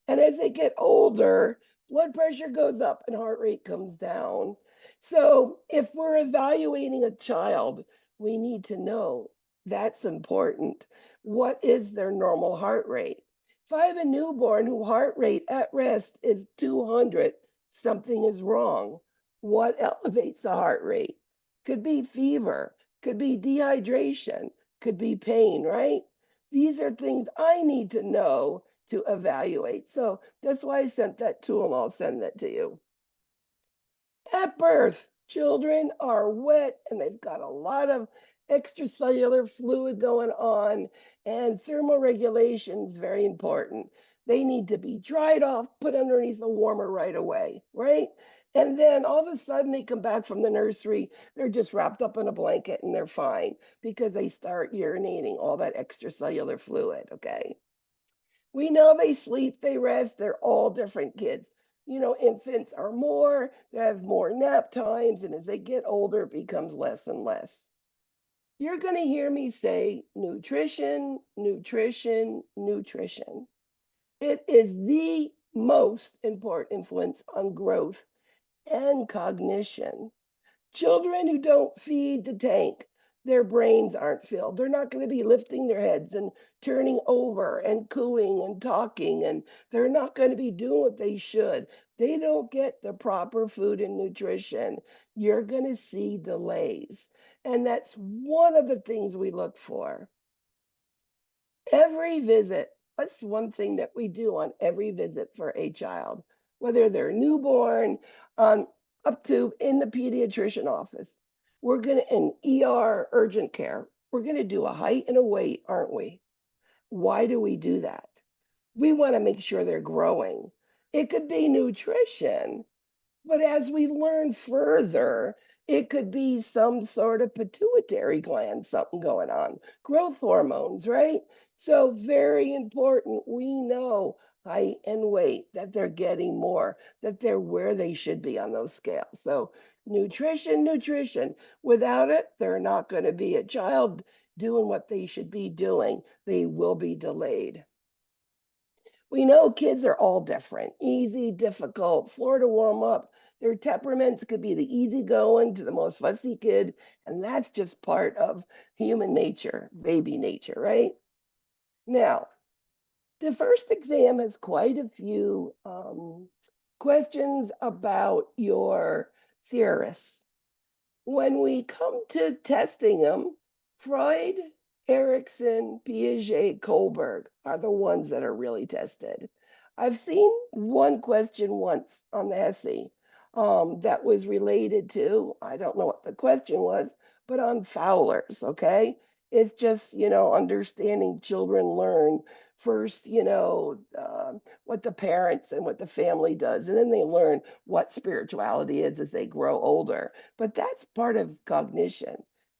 And as they get older, blood pressure goes up and heart rate comes down. So if we're evaluating a child, we need to know that's important. What is their normal heart rate? If I have a newborn whose heart rate at rest is 200, something is wrong. What elevates the heart rate? Could be fever, could be dehydration, could be pain, right? These are things I need to know to evaluate. So that's why I sent that tool and I'll send that to you. At birth, children are wet and they've got a lot of extracellular fluid going on, and thermoregulation is very important. They need to be dried off, put underneath a warmer right away, right? And then all of a sudden they come back from the nursery, they're just wrapped up in a blanket and they're fine because they start urinating all that extracellular fluid, okay? We know they sleep, they rest, they're all different kids. Infants are more, they have more nap times, and as they get older, it becomes less and less. You're going to hear me say nutrition, nutrition, nutrition. It is the most important influence on growth and cognition. Children who don't feed the tank, their brains aren't filled. They're not going to be lifting their heads and turning over and cooing and talking, and they're not going to be doing what they should. They don't get the proper food and nutrition. You're going to see delays. And that's one of the things we look for. Every visit, what's one thing that we do on every visit for a child, whether they're newborn, up to in the pediatrician office? We're going to, in ER urgent care, we're going to do a height and a weight, aren't we? Why do we do that? We want to make sure they're growing. It could be nutrition, but as we learn further, it could be some sort of pituitary gland, something going on, growth hormones, right? So, very important. We know height and weight, that they're getting more, that they're where they should be on those scales. So, nutrition, nutrition. Without it, they're not going to be a child doing what they should be doing. They will be delayed. We know kids are all different, easy, difficult, slow to warm up. Their temperaments could be the easygoing to the most fussy kid, and that's just part of human nature, baby nature, right? Now, the first exam has quite a few questions about your theorists. When we come to testing them, Freud, Erickson, Piaget, Kohlberg are the ones that are really tested. I've seen one question once on the essay that was related to, I don't know what the question was, but on Fowler's, okay? It's just, understanding children learn first, what the parents and what the family does, and then they learn what spirituality is as they grow older. But that's part of cognition.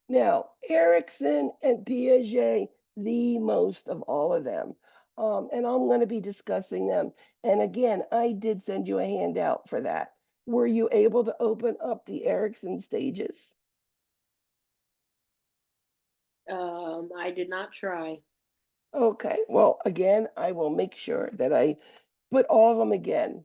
Now, Erickson and Piaget, the most of all of them. And I'm going to be discussing them. And again, I did send you a handout for that. Were you able to open up the Erickson stages? I did not try. Okay, well, again, I will make sure that I put all of them again.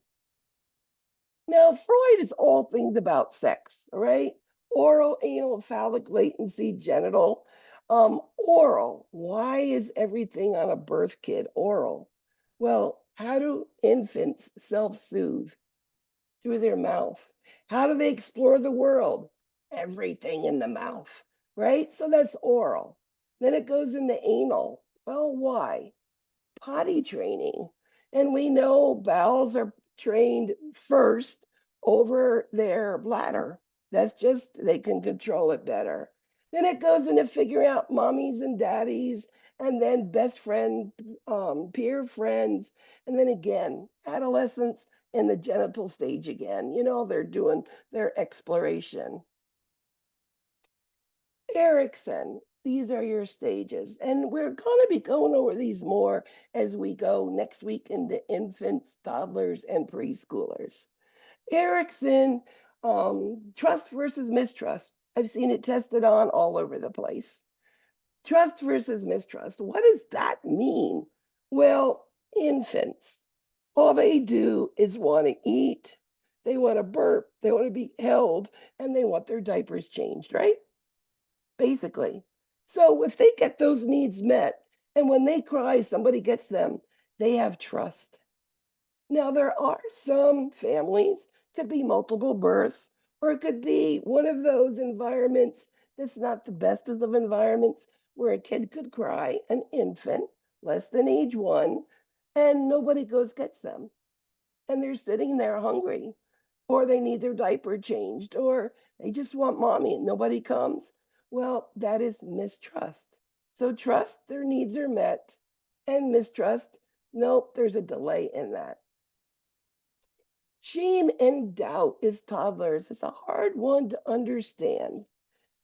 Now, Freud is all things about sex, all right? Oral, anal, phallic, latency, genital. Oral. Why is everything on a birth kit oral? Well, how do infants self-soothe? Through their mouth. How do they explore the world? Everything in the mouth, right? So that's oral. Then it goes into anal. Well, why? Potty training. And we know bowels are trained first over their bladder. That's just, they can control it better. Then it goes into figuring out mommies and daddies, and then best friend, peer friends, and then again, adolescence and the genital stage again. They're doing their exploration. Erickson, these are your stages. And we're going to be going over these more as we go next week into infants, toddlers, and preschoolers. Erickson, trust versus mistrust. I've seen it tested on all over the place. Trust versus mistrust. What does that mean? Well, infants, all they do is want to eat, they want to burp, they want to be held, and they want their diapers changed, right? Basically. So if they get those needs met, and when they cry, somebody gets them, they have trust. Now, there are some families, could be multiple births, or it could be one of those environments that's not the best of environments where a kid could cry, an infant, less than age 1, and nobody goes gets them. And they're sitting there hungry, or they need their diaper changed, or they just want mommy and nobody comes. Well, that is mistrust. So trust their needs are met, and mistrust, nope, there's a delay in that. Shame and doubt is toddlers. It's a hard one to understand.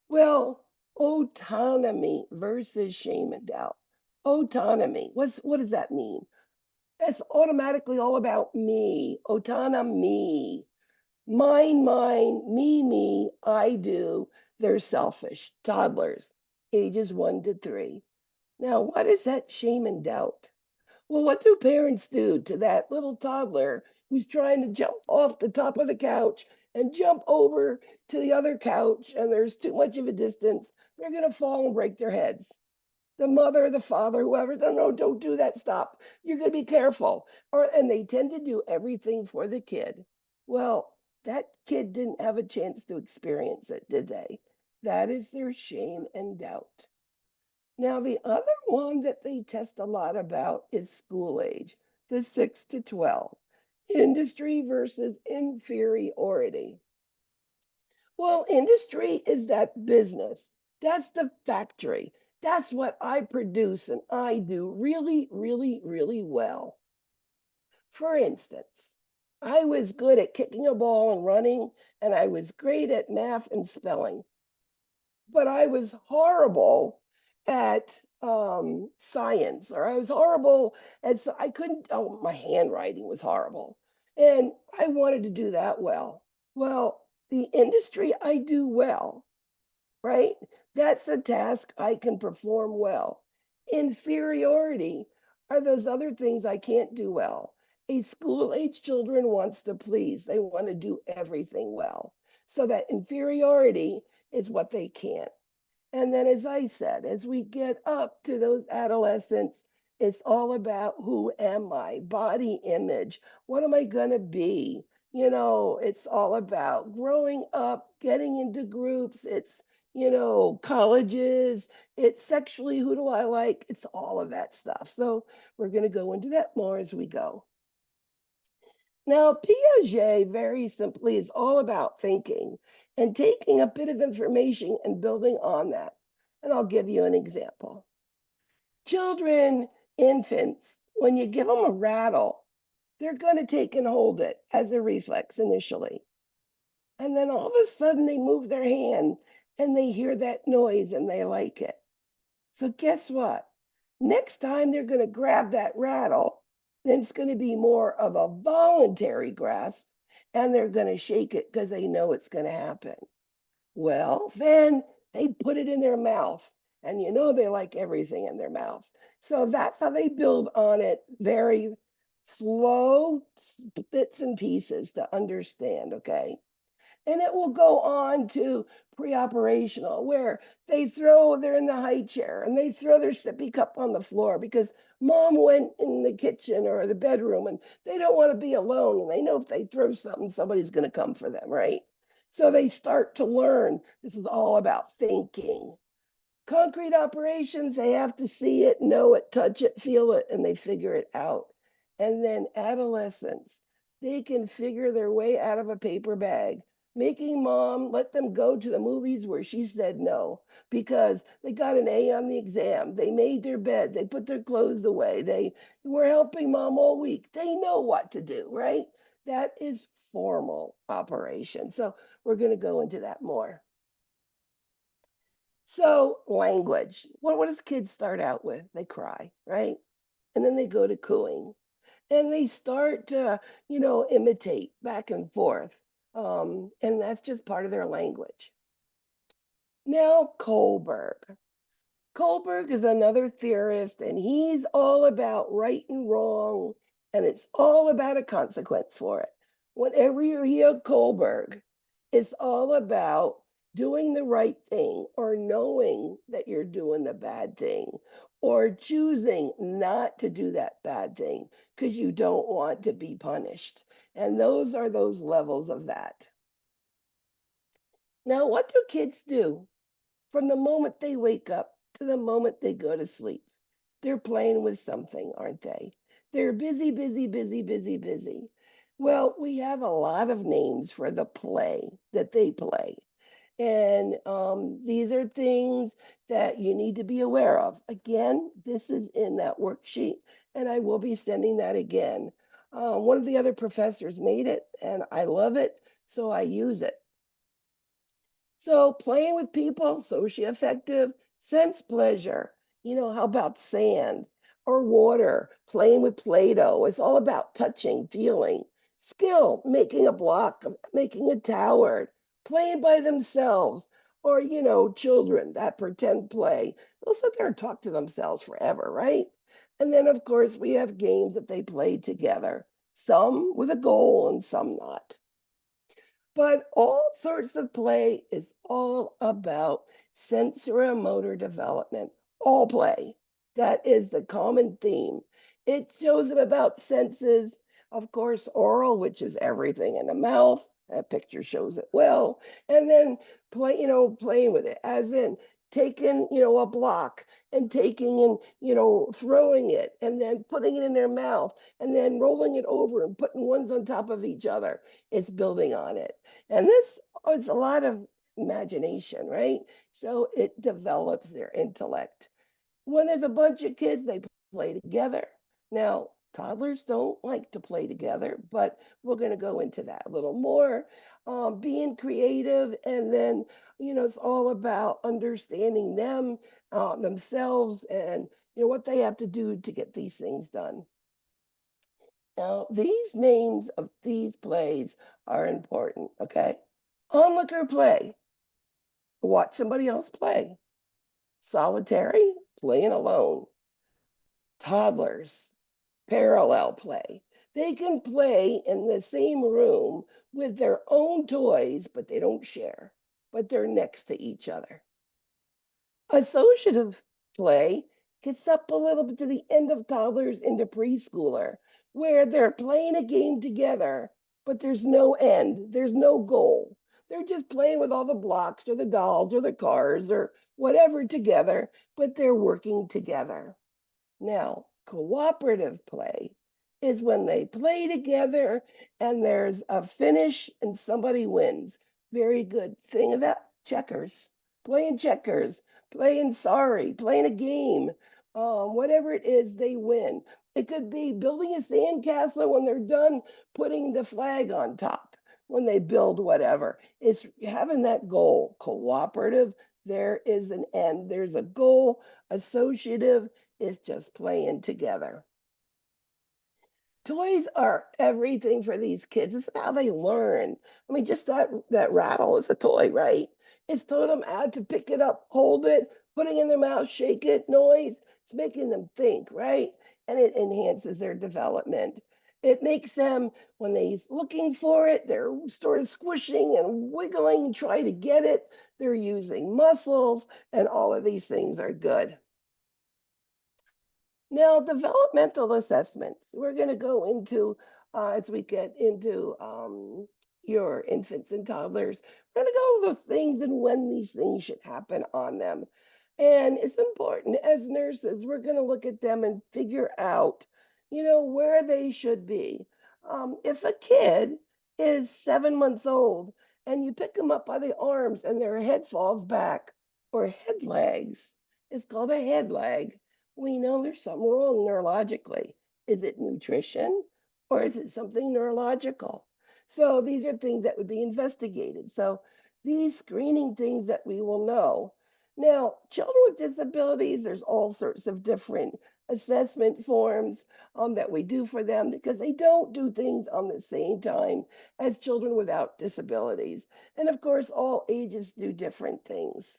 Well, autonomy versus shame and doubt. Autonomy. What does that mean? That's automatically all about me. Autonomy. Mine, me, I do. They're selfish. Toddlers, ages 1 to 3. Now, what is that shame and doubt? Well, what do parents do to that little toddler who's trying to jump off the top of the couch and jump over to the other couch and there's too much of a distance? They're going to fall and break their heads. The mother, the father, whoever, no, no, don't do that. Stop. You're going to be careful. And they tend to do everything for the kid. Well, that kid didn't have a chance to experience it, did they? That is their shame and doubt. Now, the other one that they test a lot about is school age, the 6 to 12, industry versus inferiority. Well, industry is that business. That's the factory. That's what I produce and I do really, really, really well. For instance, I was good at kicking a ball and running, and I was great at math and spelling, but I was horrible at science, or I was horrible at, so I couldn't, oh, my handwriting was horrible. And I wanted to do that well. Well, the industry I do well, right? That's a task I can perform well. Inferiority are those other things I can't do well. A school age children wants to please. They want to do everything well. So that inferiority is what they can't. And then, as I said, as we get up to those adolescents, it's all about who am I? Body image. What am I going to be? It's all about growing up, getting into groups. It's, colleges. It's sexually, who do I like? It's all of that stuff. So we're going to go into that more as we go. Now, Piaget, very simply, is all about thinking and taking a bit of information and building on that. And I'll give you an example. Children, infants, when you give them a rattle, they're going to take and hold it as a reflex initially. And then all of a sudden, they move their hand and they hear that noise and they like it. So, guess what? Next time they're going to grab that rattle, then it's going to be more of a voluntary grasp and they're going to shake it because they know it's going to happen. Well, then they put it in their mouth, and they like everything in their mouth. So that's how they build on it, very slow bits and pieces to understand, okay? And it will go on to pre-operational, where they're in the high chair and they throw their sippy cup on the floor because mom went in the kitchen or the bedroom and they don't want to be alone. And they know if they throw something, somebody's going to come for them, right? So they start to learn. This is all about thinking. Concrete operations, they have to see it, know it, touch it, feel it, and they figure it out. And then adolescents, they can figure their way out of a paper bag, making mom let them go to the movies where she said no because they got an A on the exam. They made their bed, they put their clothes away, they were helping mom all week. They know what to do, right? That is formal operation. So we're going to go into that more. So language. What does kids start out with? They cry, right? And then they go to cooing. And they start to, imitate back and forth. And that's just part of their language. Now, Kohlberg. Kohlberg is another theorist, and he's all about right and wrong, and it's all about a consequence for it. Whenever you hear Kohlberg, it's all about doing the right thing or knowing that you're doing the bad thing or choosing not to do that bad thing because you don't want to be punished. And those are those levels of that. Now, what do kids do? From the moment they wake up to the moment they go to sleep, they're playing with something, aren't they? They're busy, busy, busy, busy, busy. Well, we have a lot of names for the play that they play. And these are things that you need to be aware of. Again, this is in that worksheet, and I will be sending that again. One of the other professors made it, and I love it, so I use it. So playing with people, socio-affective, sense pleasure. How about sand or water? Playing with Play-Doh. It's all about touching, feeling. Skill, making a block, making a tower, playing by themselves. Or, children, that pretend play. They'll sit there and talk to themselves forever, right? And then, of course, we have games that they play together, some with a goal and some not. But all sorts of play is all about sensorimotor development. All play. That is the common theme. It shows them about senses, of course, oral, which is everything in the mouth. That picture shows it well. And then playing with it, as in taking, a block and taking and, throwing it and then putting it in their mouth and then rolling it over and putting ones on top of each other. It's building on it. And this is a lot of imagination, right? So it develops their intellect. When there's a bunch of kids, they play together. Now, toddlers don't like to play together, but we're going to go into that a little more. Being creative, and then, it's all about understanding them, themselves, and, what they have to do to get these things done. Now, these names of these plays are important, okay? Onlooker play, watch somebody else play. Solitary, playing alone. Toddlers, parallel play. They can play in the same room with their own toys, but they don't share, but they're next to each other. Associative play gets up a little bit to the end of toddlers into preschooler, where they're playing a game together, but there's no end, there's no goal. They're just playing with all the blocks or the dolls or the cars or whatever together, but they're working together. Now, cooperative play is when they play together and there's a finish and somebody wins. Very good. Thing of that, checkers, playing sorry, playing a game, whatever it is, they win. It could be building a sandcastle when they're done putting the flag on top, when they build whatever. It's having that goal. Cooperative, there is an end, there's a goal. Associative, is just playing together. Toys are everything for these kids. It's how they learn. I mean, just that rattle is a toy, right? It's taught them how to pick it up, hold it, putting it in their mouth, shake it, noise. It's making them think, right? And it enhances their development. It makes them, when they're looking for it, they're sort of squishing and wiggling, trying to get it. They're using muscles, and all of these things are good. Now, developmental assessments, we're going to go into as we get into your infants and toddlers. We're going to go over those things and when these things should happen on them. And it's important as nurses, we're going to look at them and figure out, where they should be. If a kid is 7 months old and you pick them up by the arms and their head falls back or head lags, it's called a head lag. We know there's something wrong neurologically. Is it nutrition or is it something neurological? So these are things that would be investigated. So these screening things that we will know. Now, children with disabilities, there's all sorts of different assessment forms that we do for them because they don't do things on the same time as children without disabilities. And of course, all ages do different things.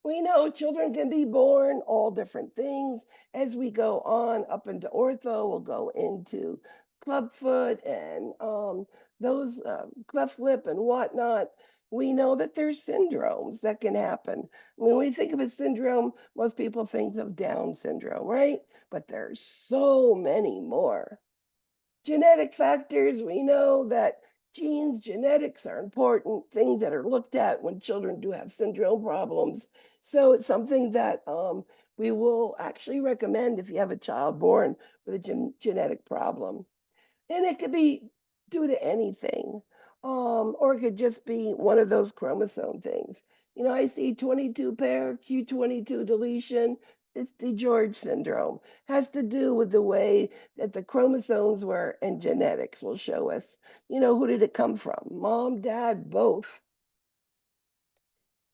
We know children can be born all different things. As we go on up into ortho, we'll go into clubfoot and those cleft lip and whatnot. We know that there's syndromes that can happen. When we think of a syndrome, most people think of Down syndrome, right? But there's so many more. Genetic factors, we know that genes, genetics are important, things that are looked at when children do have syndrome problems. So it's something that we will actually recommend if you have a child born with a genetic problem. And it could be due to anything, or it could just be one of those chromosome things. I see 22 pair, Q22 deletion. It's DeGeorge syndrome. Has to do with the way that the chromosomes were, and genetics will show us. Who did it come from? Mom, dad, both.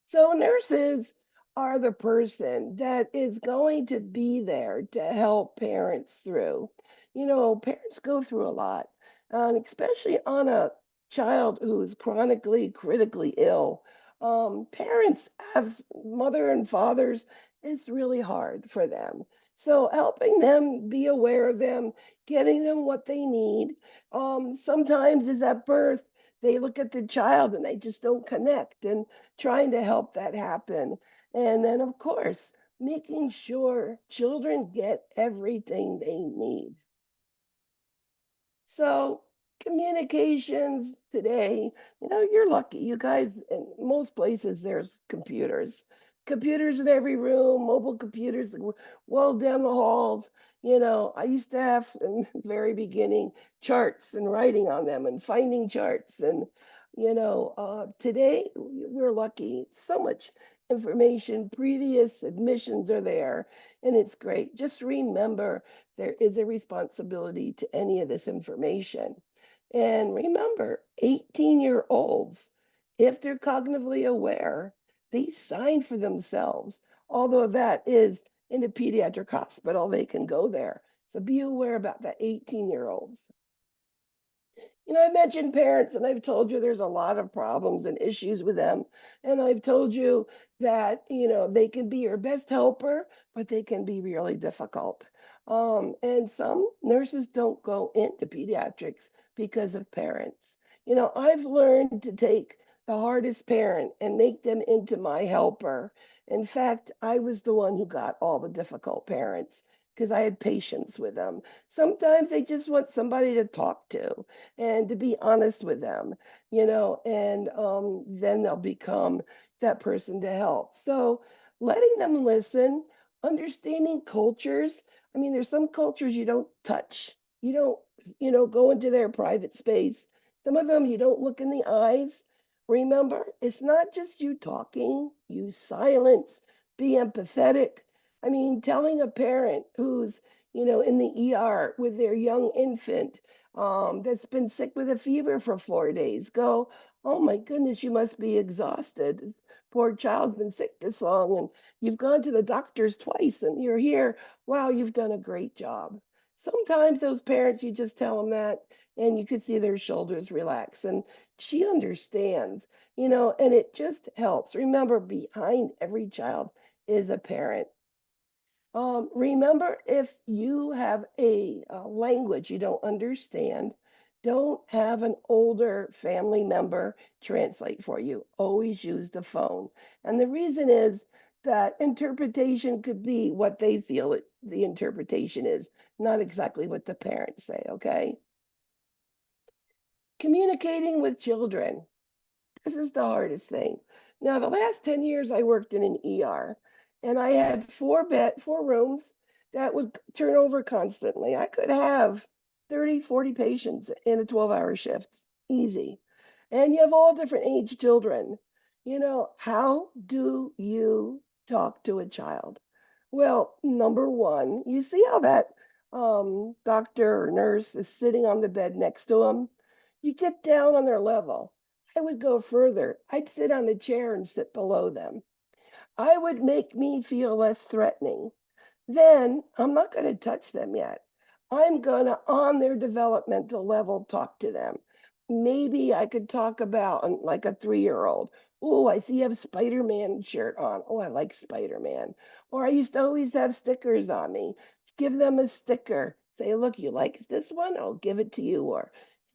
So nurses are the person that is going to be there to help parents through. Parents go through a lot, and especially on a child who's chronically, critically ill. Parents have mother and fathers, it's really hard for them. So helping them be aware of them, getting them what they need. Sometimes is at birth, they look at the child and they just don't connect. And trying to help that happen. And then, of course, making sure children get everything they need. So, communications today, you're lucky. You guys, in most places, there's computers. Computers in every room, mobile computers well down the halls. I used to have in the very beginning charts and writing on them and finding charts. And, today we're lucky. So much information, previous admissions are there, and it's great. Just remember there is a responsibility to any of this information. And remember, 18-year-olds, if they're cognitively aware, they sign for themselves. Although that is in a pediatric hospital, they can go there. So be aware about the 18-year-olds. I mentioned parents, and I've told you there's a lot of problems and issues with them. And I've told you that, they can be your best helper, but they can be really difficult. And some nurses don't go into pediatrics because of parents. I've learned to take the hardest parent and make them into my helper. In fact, I was the one who got all the difficult parents because I had patience with them. Sometimes they just want somebody to talk to and to be honest with them, and then they'll become that person to help. So letting them listen, understanding cultures. I mean, there's some cultures you don't touch. You don't, go into their private space. Some of them you don't look in the eyes. Remember, it's not just you talking, use silence, be empathetic. I mean, telling a parent who's, in the ER with their young infant that's been sick with a fever for 4 days go, oh my goodness, you must be exhausted. This poor child's been sick this long, and you've gone to the doctors twice, and you're here. Wow, you've done a great job. Sometimes those parents, you just tell them that, and you could see their shoulders relax, and she understands, and it just helps. Remember, behind every child is a parent. Remember, if you have a language you don't understand, don't have an older family member translate for you. Always use the phone. And the reason is that interpretation could be what they feel the interpretation is, not exactly what the parents say, okay? Communicating with children. This is the hardest thing. Now, the last 10 years I worked in an ER, and I had 4 rooms that would turn over constantly. I could have 30, 40 patients in a 12-hour shift. Easy. And you have all different age children. How do you talk to a child? Well, number one, you see how that doctor or nurse is sitting on the bed next to them? You get down on their level. I would go further. I'd sit on a chair and sit below them. I would make me feel less threatening. Then I'm not going to touch them yet. I'm going to, on their developmental level, talk to them. Maybe I could talk about like a 3-year-old. Oh, I see you have Spider-Man shirt on. Oh, I like Spider-Man. Or I used to always have stickers on me. Give them a sticker. Say, look, you like this one? I'll give it to you. Or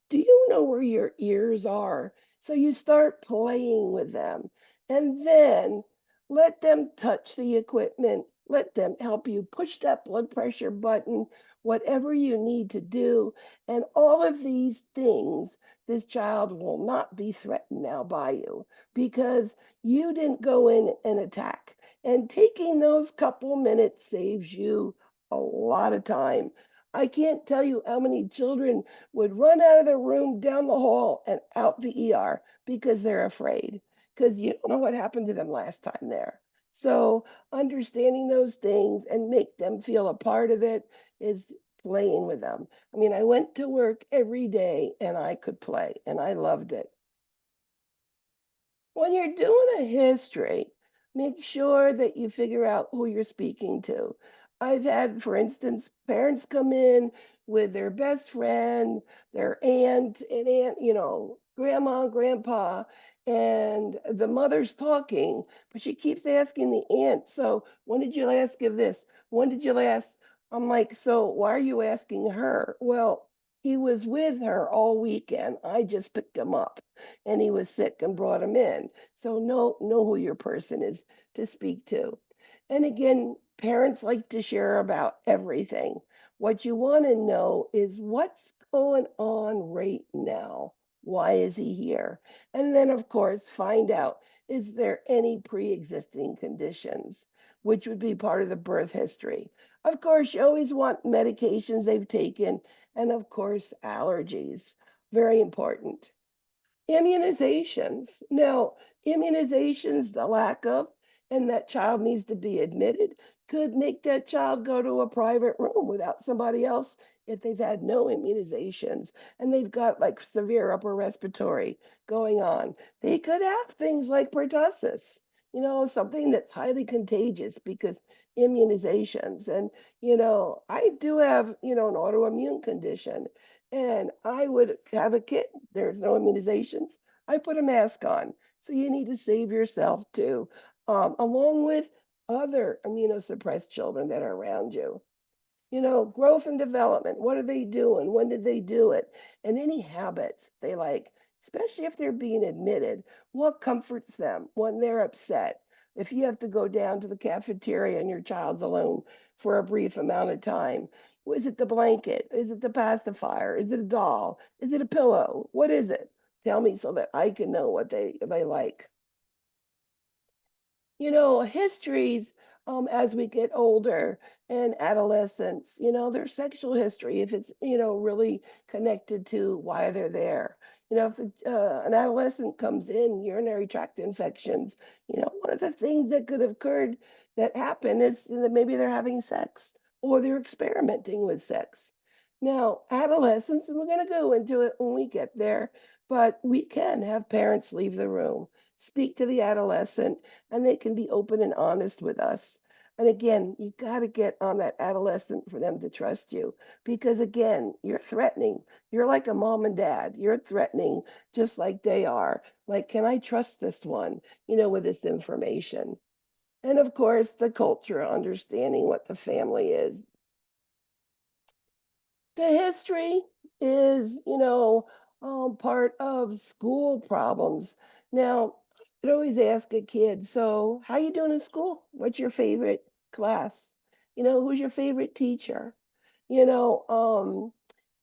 do you know where your ears are? So you start playing with them and then let them touch the equipment. Let them help you push that blood pressure button, whatever you need to do. And all of these things, this child will not be threatened now by you because you didn't go in and attack. And taking those couple minutes saves you a lot of time. I can't tell you how many children would run out of the room, down the hall, and out the ER because they're afraid, because you don't know what happened to them last time there. So understanding those things and make them feel a part of it is playing with them. I mean, I went to work every day and I could play and I loved it. When you're doing a history, make sure that you figure out who you're speaking to. I've had, for instance, parents come in with their best friend, their aunt, grandma, grandpa, and the mother's talking, but she keeps asking the aunt, so when did you last give this? When did you last? I'm like, so why are you asking her? Well, he was with her all weekend. I just picked him up and he was sick and brought him in. So know who your person is to speak to. And again, parents like to share about everything. What you want to know is what's going on right now. Why is he here? And then, of course, find out, is there any pre-existing conditions, which would be part of the birth history. Of course, you always want medications they've taken, and of course, allergies. Very important. Immunizations. Now, immunizations, the lack of, and that child needs to be admitted, could make that child go to a private room without somebody else if they've had no immunizations and they've got like severe upper respiratory going on. They could have things like pertussis, something that's highly contagious because immunizations. And, I do have, an autoimmune condition and I would have a kid. There's no immunizations. I put a mask on. So you need to save yourself too, along with other immunosuppressed children that are around you. Growth and development. What are they doing? When did they do it? And any habits they like, especially if they're being admitted. What comforts them when they're upset? If you have to go down to the cafeteria and your child's alone for a brief amount of time, is it the blanket? Is it the pacifier? Is it a doll? Is it a pillow? What is it? Tell me so that I can know what they like. Histories as we get older and adolescents, their sexual history, if it's, really connected to why they're there. If an adolescent comes in, urinary tract infections, one of the things that could have occurred that happen is that maybe they're having sex or they're experimenting with sex. Now, adolescents, and we're going to go into it when we get there, but we can have parents leave the room, speak to the adolescent, and they can be open and honest with us. And again, you got to get on that adolescent for them to trust you because, again, you're threatening. You're like a mom and dad. You're threatening just like they are. Like, can I trust this one, with this information? And of course, the culture, understanding what the family is. The history is, part of school problems. Now, I'd always ask a kid, so how you doing in school? What's your favorite class? Who's your favorite teacher? You know, um,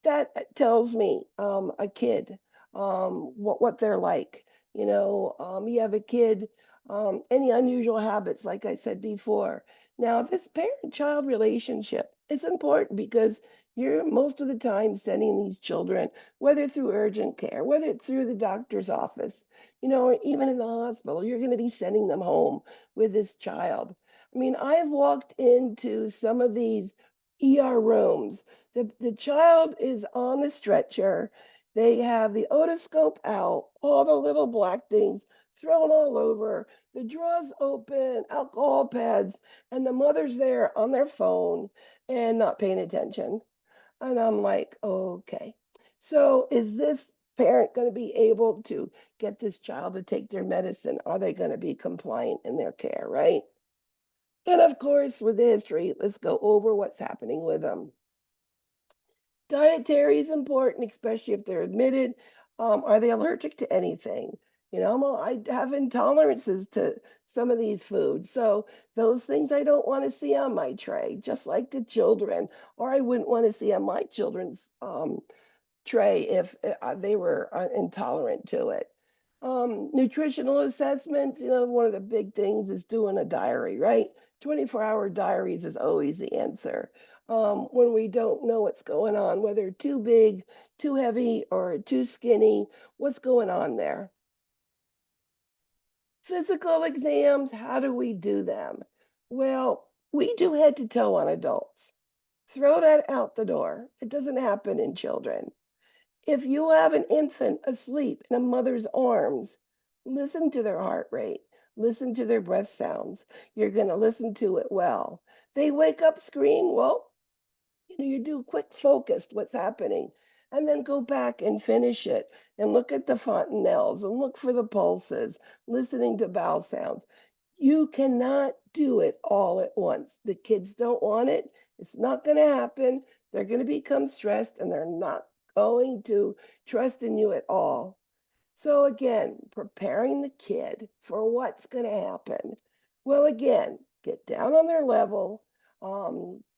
that tells me a kid what they're like. You have a kid, any unusual habits, like I said before. Now, this parent-child relationship is important because you're most of the time sending these children, whether through urgent care, whether it's through the doctor's office, or even in the hospital, you're going to be sending them home with this child. I mean, I've walked into some of these ER rooms. The child is on the stretcher. They have the otoscope out, all the little black things thrown all over, the drawers open, alcohol pads, and the mother's there on their phone and not paying attention. And I'm like, okay. So is this parent going to be able to get this child to take their medicine? Are they going to be compliant in their care, right? And of course, with the history, let's go over what's happening with them. Dietary is important, especially if they're admitted. Are they allergic to anything? Well, I have intolerances to some of these foods. So those things I don't want to see on my tray, just like the children, or I wouldn't want to see on my children's tray if they were intolerant to it. Nutritional assessments, one of the big things is doing a diary, right? 24-hour diaries is always the answer. When we don't know what's going on, whether too big, too heavy, or too skinny, what's going on there? Physical exams, how do we do them? Well, we do head to toe on adults. Throw that out the door. It doesn't happen in children. If you have an infant asleep in a mother's arms, listen to their heart rate, listen to their breath sounds. You're going to listen to it well. They wake up, scream, well, you do quick focused what's happening and then go back and finish it and look at the fontanelles and look for the pulses, listening to bowel sounds. You cannot do it all at once. The kids don't want it. It's not going to happen. They're going to become stressed and they're not going to trust in you at all. So again, preparing the kid for what's going to happen. Well, again, get down on their level,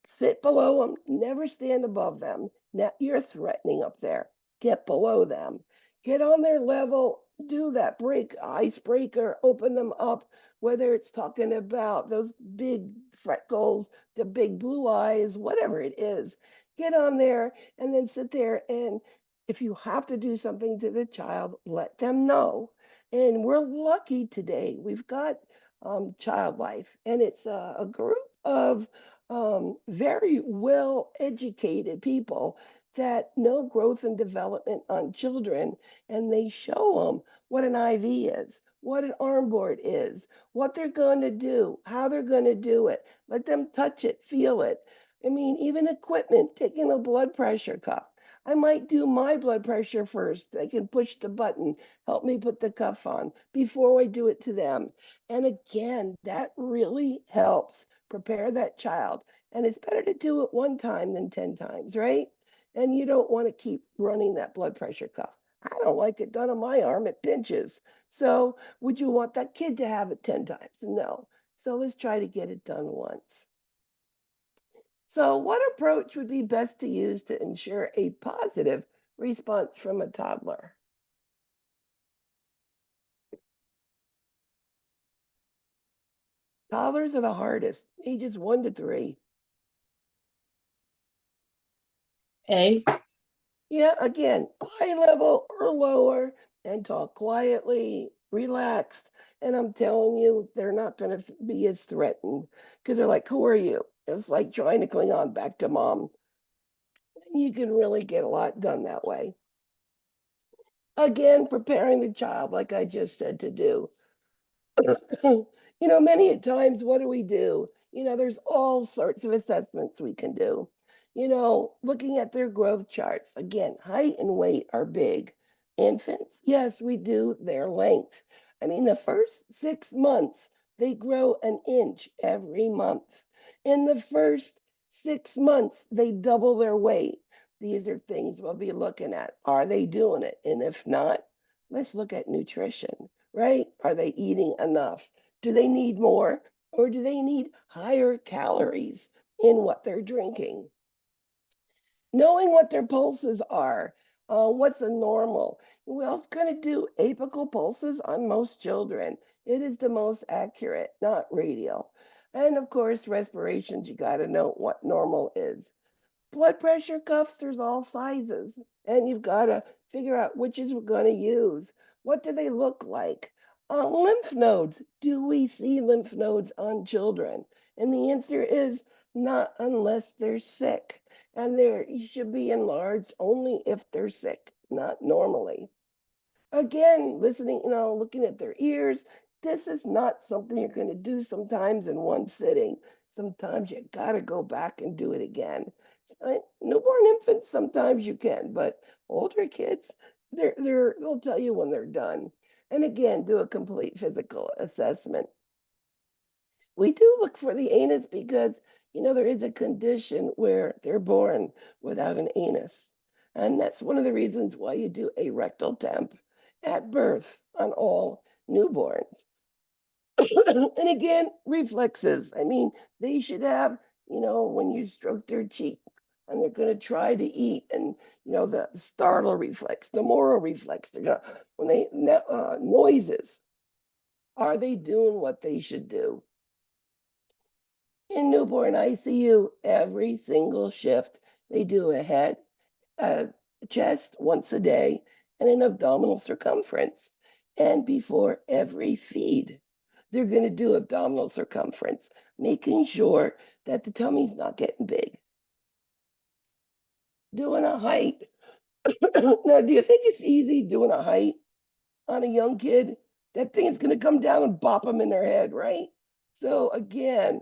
sit below them, never stand above them. Now you're threatening up there. Get below them. Get on their level. Do that icebreaker, open them up, whether it's talking about those big freckles, the big blue eyes, whatever it is. Get on there and then sit there and if you have to do something to the child, let them know. And we're lucky today. We've got Child Life, and it's a group of very well educated people that know growth and development on children, and they show them what an IV is, what an arm board is, what they're going to do, how they're going to do it. Let them touch it, feel it. I mean, even equipment, taking a blood pressure cuff. I might do my blood pressure first. They can push the button, help me put the cuff on before I do it to them. And again, that really helps prepare that child. And it's better to do it one time than 10 times, right? And you don't want to keep running that blood pressure cuff. I don't like it done on my arm, it pinches. So, would you want that kid to have it 10 times? No. So, let's try to get it done once. So, what approach would be best to use to ensure a positive response from a toddler? Toddlers are the hardest, ages 1 to 3. A. Yeah, again, high level or lower, and talk quietly, relaxed. And I'm telling you, they're not going to be as threatened because they're like, who are you? It's like trying to cling on back to mom. And you can really get a lot done that way. Again, preparing the child, like I just said, to do. Many a times, what do we do? There's all sorts of assessments we can do. Looking at their growth charts. Again, height and weight are big. Infants, yes, we do their length. I mean, the first 6 months, they grow an inch every month. In the first 6 months, they double their weight. These are things we'll be looking at. Are they doing it? And if not, let's look at nutrition, right? Are they eating enough? Do they need more or do they need higher calories in what they're drinking? Knowing what their pulses are, what's a normal. We're also going to do apical pulses on most children. It is the most accurate, not radial. And of course, respirations, you got to know what normal is. Blood pressure cuffs, there's all sizes, and you've got to figure out which is we're going to use. What do they look like? Lymph nodes. Do we see lymph nodes on children? And the answer is not unless they're sick. And they should be enlarged only if they're sick, not normally. Again, listening, looking at their ears. This is not something you're going to do sometimes in one sitting. Sometimes you got to go back and do it again. Newborn infants, sometimes you can, but older kids, they'll tell you when they're done. And again, do a complete physical assessment. We do look for the anus because, there is a condition where they're born without an anus. And that's one of the reasons why you do a rectal temp at birth on all newborns. And again, reflexes. I mean, they should have, when you stroke their cheek and they're going to try to eat, and, the startle reflex, the moral reflex, they're going to, when they, noises, are they doing what they should do? In newborn ICU, every single shift, they do a head, a chest once a day, and an abdominal circumference. And before every feed, they're going to do abdominal circumference, making sure that the tummy's not getting big. Doing a height. Now, do you think it's easy doing a height on a young kid? That thing is going to come down and bop them in their head, right? So, again,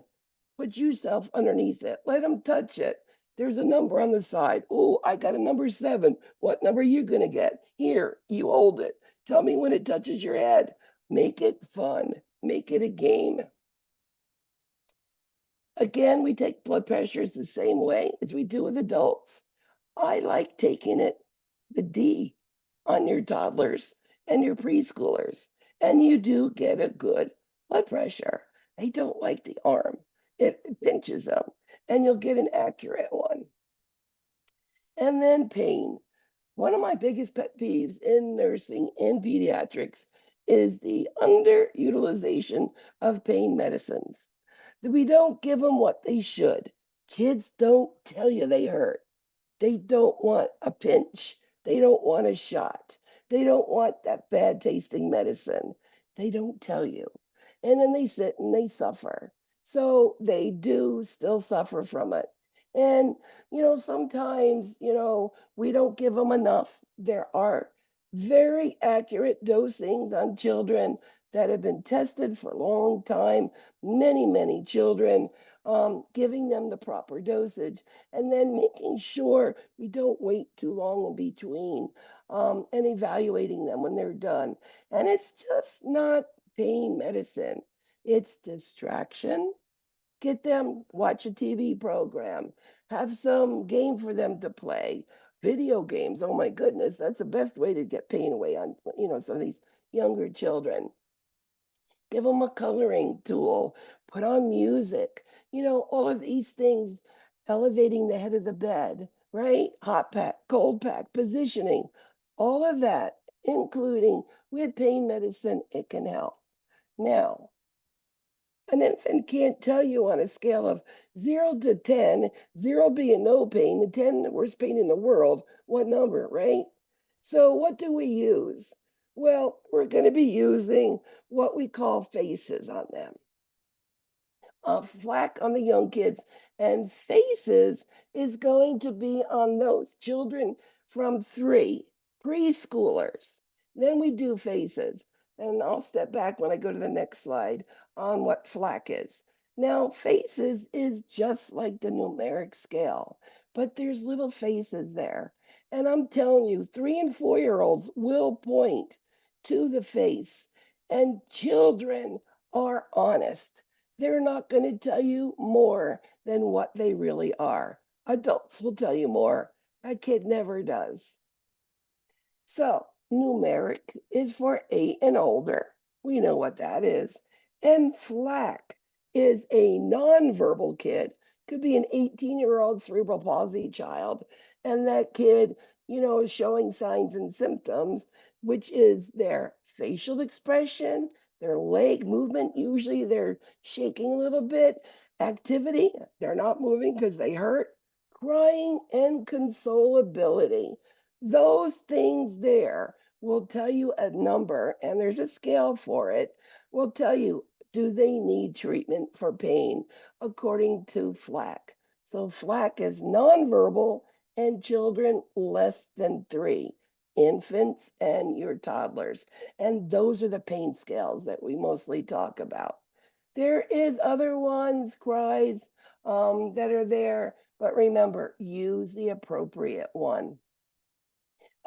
put yourself underneath it. Let them touch it. There's a number on the side. Oh, I got a number 7. What number are you going to get? Here, you hold it. Tell me when it touches your head. Make it fun. Make it a game. Again, we take blood pressures the same way as we do with adults. I like taking it, the D, on your toddlers and your preschoolers. And you do get a good blood pressure. They don't like the arm, it pinches them, and you'll get an accurate one. And then pain. One of my biggest pet peeves in nursing in pediatrics is the underutilization of pain medicines. We don't give them what they should. Kids don't tell you they hurt. They don't want a pinch. They don't want a shot. They don't want that bad tasting medicine. They don't tell you. and then they sit and they suffer. So they do still suffer from it. And, sometimes, we don't give them enough. There are very accurate dosings on children that have been tested for a long time, many, many children, giving them the proper dosage, and then making sure we don't wait too long in between, and evaluating them when they're done. And it's just not pain medicine, it's distraction. Get them, watch a TV program, have some game for them to play. Video games, oh my goodness, that's the best way to get pain away on, some of these younger children. Give them a coloring tool, put on music, all of these things, elevating the head of the bed, right? Hot pack, cold pack, positioning, all of that, including with pain medicine, it can help. Now, an infant can't tell you on a scale of 0 to 10, 0 being no pain, and 10 the worst pain in the world, what number, right? So what do we use? Well, we're going to be using what we call faces on them. Flack on the young kids, and faces is going to be on those children from 3, preschoolers. Then we do faces, and I'll step back when I go to the next slide on what flack is. Now, faces is just like the numeric scale, but there's little faces there. And I'm telling you, 3 and 4-year-olds will point to the face, and children are honest. They're not going to tell you more than what they really are. Adults will tell you more. A kid never does. So, numeric is for 8 and older. We know what that is. And flack is a nonverbal kid. Could be an 18-year-old cerebral palsy child. And that kid, is showing signs and symptoms, which is their facial expression, their leg movement. Usually they're shaking a little bit. Activity, they're not moving because they hurt. Crying and consolability. Those things there will tell you a number, and there's a scale for it, will tell you, do they need treatment for pain according to FLAC. So FLAC is nonverbal and children less than 3, infants and your toddlers. And those are the pain scales that we mostly talk about. There is other ones, cries, that are there, but remember, use the appropriate one.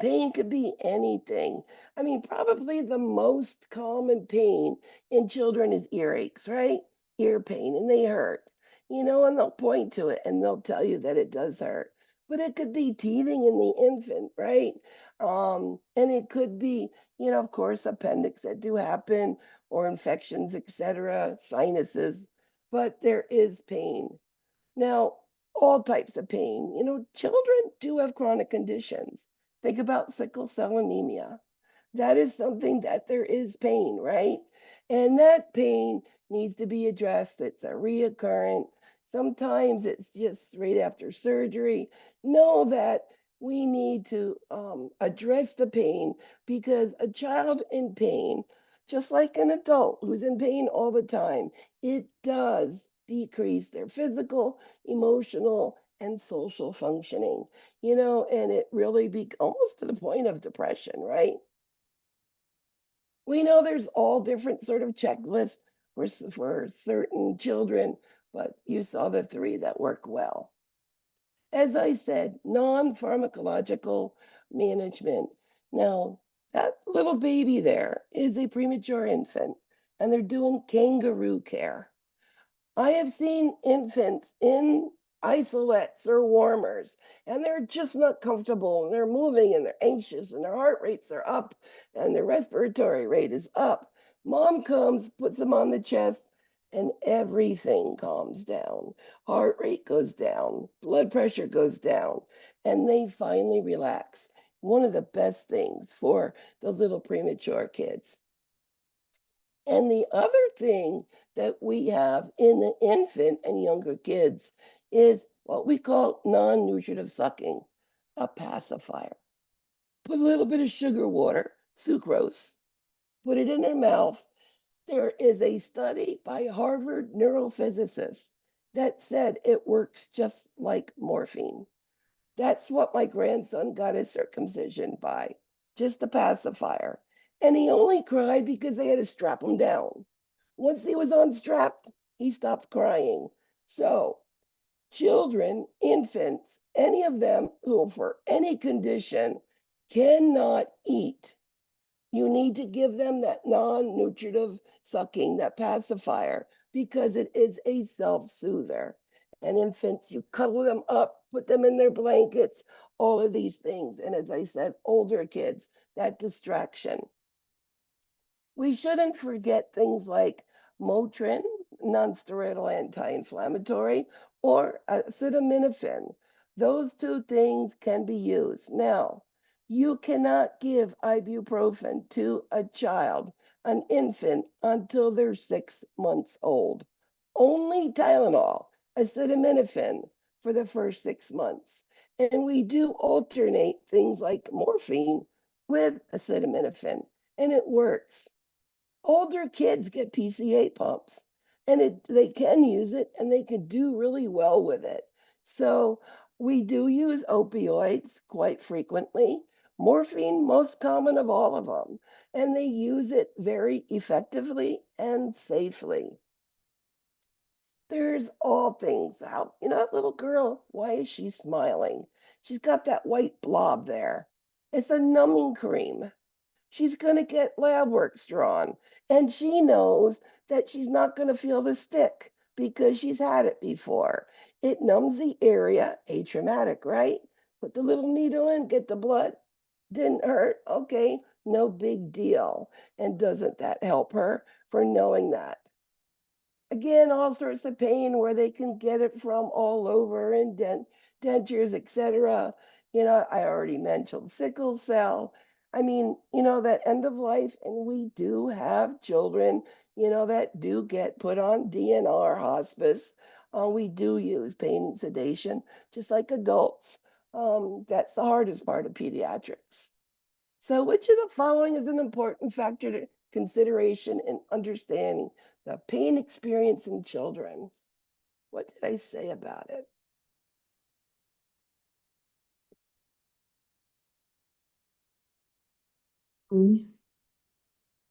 Pain could be anything. I mean, probably the most common pain in children is earaches, right? Ear pain, and they hurt, and they'll point to it and they'll tell you that it does hurt. But it could be teething in the infant, right? And it could be, of course, appendix that do happen, or infections, etc., sinuses. But there is pain. Now, all types of pain. Children do have chronic conditions. Think about sickle cell anemia. That is something that there is pain, right? And that pain needs to be addressed. It's a reoccurrent. Sometimes it's just right after surgery. Know that we need to address the pain, because a child in pain, just like an adult who's in pain all the time, it does decrease their physical, emotional, and social functioning, and it really be almost to the point of depression, right? We know there's all different sort of checklists for certain children, but you saw the 3 that work well. As I said, non-pharmacological management. Now, that little baby there is a premature infant, and they're doing kangaroo care. I have seen infants in isolates or warmers, and they're just not comfortable, and they're moving, and they're anxious, and their heart rates are up, and their respiratory rate is up. Mom comes, puts them on the chest, and everything calms down. Heart rate goes down, blood pressure goes down, and they finally relax. One of the best things for those little premature kids. And the other thing that we have in the infant and younger kids is what we call non-nutritive sucking, a pacifier. Put a little bit of sugar water, sucrose, put it in their mouth, There is a study by Harvard neurophysicists that said it works just like morphine. That's what my grandson got his circumcision by, just a pacifier. And he only cried because they had to strap him down. Once he was unstrapped, he stopped crying. So, children, infants, any of them who, for any condition, cannot eat, you need to give them that non nutritive sucking, that pacifier, because it is a self soother. And infants, you cuddle them up, put them in their blankets, all of these things. And as I said, older kids, that distraction. We shouldn't forget things like Motrin, nonsteroidal anti-inflammatory, or acetaminophen. Those two things can be used. Now, you cannot give ibuprofen to a child, an infant, until they're 6 months old. Only Tylenol, acetaminophen for the first 6 months. And we do alternate things like morphine with acetaminophen, and it works. Older kids get PCA pumps, and they can use it and they can do really well with it. So we do use opioids quite frequently. Morphine, most common of all of them, and they use it very effectively and safely. There's all things. How, that little girl, why is she smiling? She's got that white blob there. It's a numbing cream. She's going to get lab works drawn. And she knows that she's not going to feel the stick because she's had it before. It numbs the area, atraumatic, right? Put the little needle in, get the blood. Didn't hurt. Okay, no big deal. And doesn't that help her for knowing that? Again, all sorts of pain where they can get it from all over and dentures, etc. I already mentioned sickle cell. I mean, that end of life, and we do have children, that do get put on DNR hospice. We do use pain and sedation, just like adults. That's the hardest part of pediatrics. So which of the following is an important factor to consideration in understanding the pain experience in children? What did I say about it?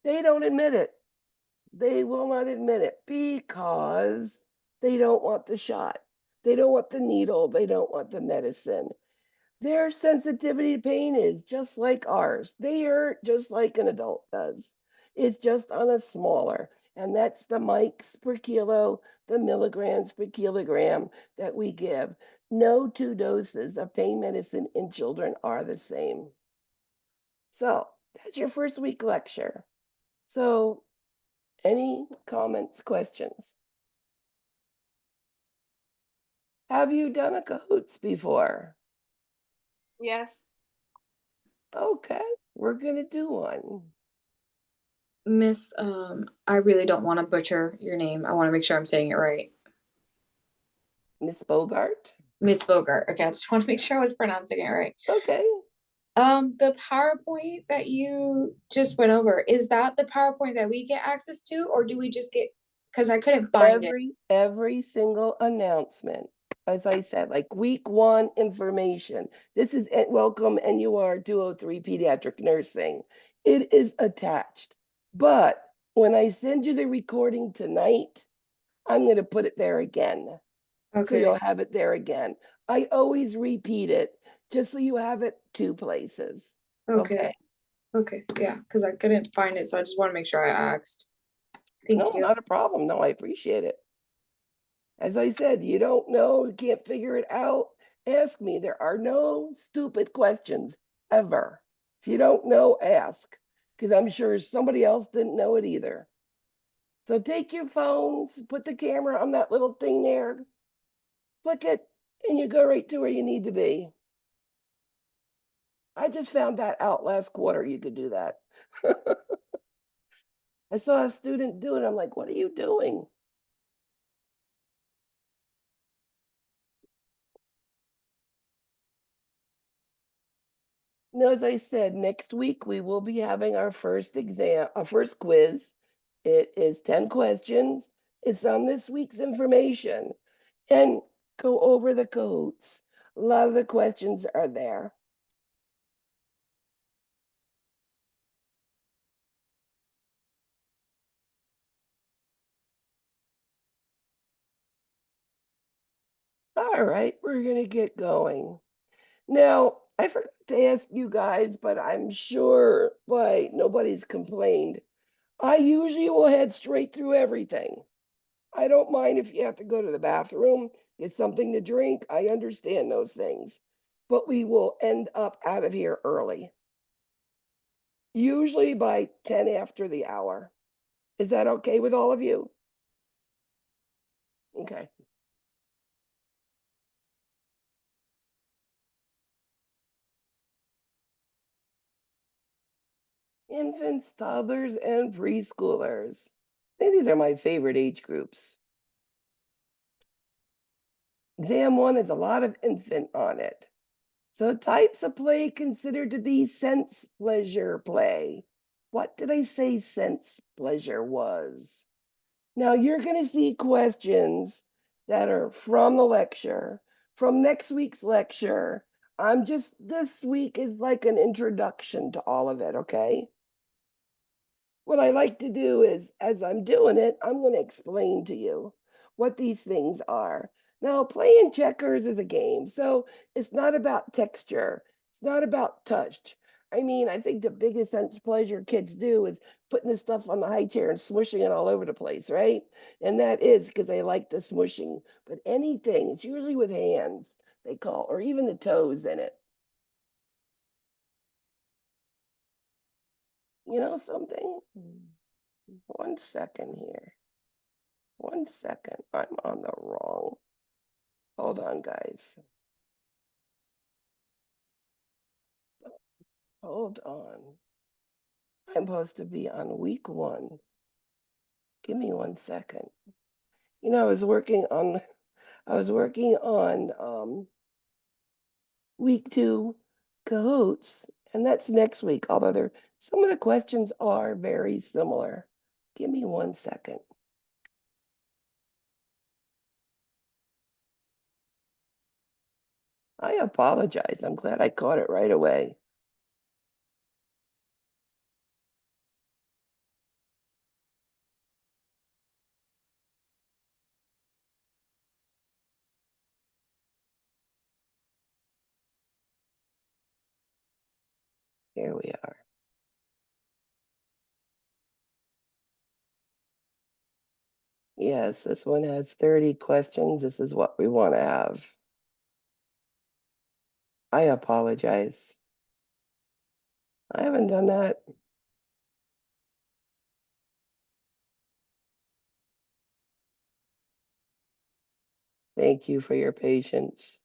They don't admit it. They will not admit it because they don't want the shot. They don't want the needle. They don't want the medicine. Their sensitivity to pain is just like ours. They hurt just like an adult does. It's just on a smaller, and that's the mics per kilo, the milligrams per kilogram that we give. No two doses of pain medicine in children are the same. So that's your first week lecture. So any comments, questions? Have you done a cahoots before? Yes. Okay, we're gonna do one. Miss, I really don't want to butcher your name. I want to make sure I'm saying it right. Miss Bogart? Miss Bogart. Okay, I just want to make sure I was pronouncing it right. Okay. The PowerPoint that you just went over, is that the PowerPoint that we get access to, or do we just get, because I couldn't find it. Every single announcement, as I said, like week one information. This is welcome NUR203 Pediatric Nursing. It is attached. But when I send you the recording tonight, I'm going to put it there again. So Okay. you'll have it there again. I always repeat it just so you have it two places. Okay. Okay. Yeah, because I couldn't find it, so I just want to make sure I asked. Thank No, you. not a problem. No, I appreciate it. As I said, you don't know, you can't figure it out, ask me. There are no stupid questions ever. If you don't know, ask, because I'm sure somebody else didn't know it either. So take your phones, put the camera on that little thing there, click it, and you go right to where you need to be. I just found that out last quarter. You could do that. I saw a student do it. I'm like, what are you doing? Now, as I said, next week we will be having our first exam, our first quiz. It is 10 questions. It's on this week's information. And go over the codes. A lot of the questions are there. All right, we're going to get going. Now, I forgot to ask you guys, but I'm sure nobody's complained. I usually will head straight through everything. I don't mind if you have to go to the bathroom, get something to drink. I understand those things. But we will end up out of here early. Usually by 10 after the hour. Is that okay with all of you? Okay. Infants, toddlers, and preschoolers. I think these are my favorite age groups. Exam 1 has a lot of infant on it. So types of play considered to be sense pleasure play. What did I say sense pleasure was? Now you're going to see questions that are from the lecture, from next week's lecture. This week is like an introduction to all of it, okay? What I like to do is, as I'm doing it, I'm going to explain to you what these things are. Now, playing checkers is a game, so it's not about texture. It's not about touch. I mean, I think the biggest sense pleasure kids do is putting the stuff on the high chair and smushing it all over the place, right? And that is because they like the smushing. But anything, it's usually with hands, they call, or even the toes in it. You know something? 1 second here. 1 second. I'm on the wrong. Hold on, guys. Hold on. I'm supposed to be on week 1. Give me 1 second. You know, I was working on week 2 cahoots, and that's next week, although some of the questions are very similar. Give me 1 second. I apologize. I'm glad I caught it right away. Here we are. Yes, this one has 30 questions. This is what we want to have. I apologize. I haven't done that. Thank you for your patience.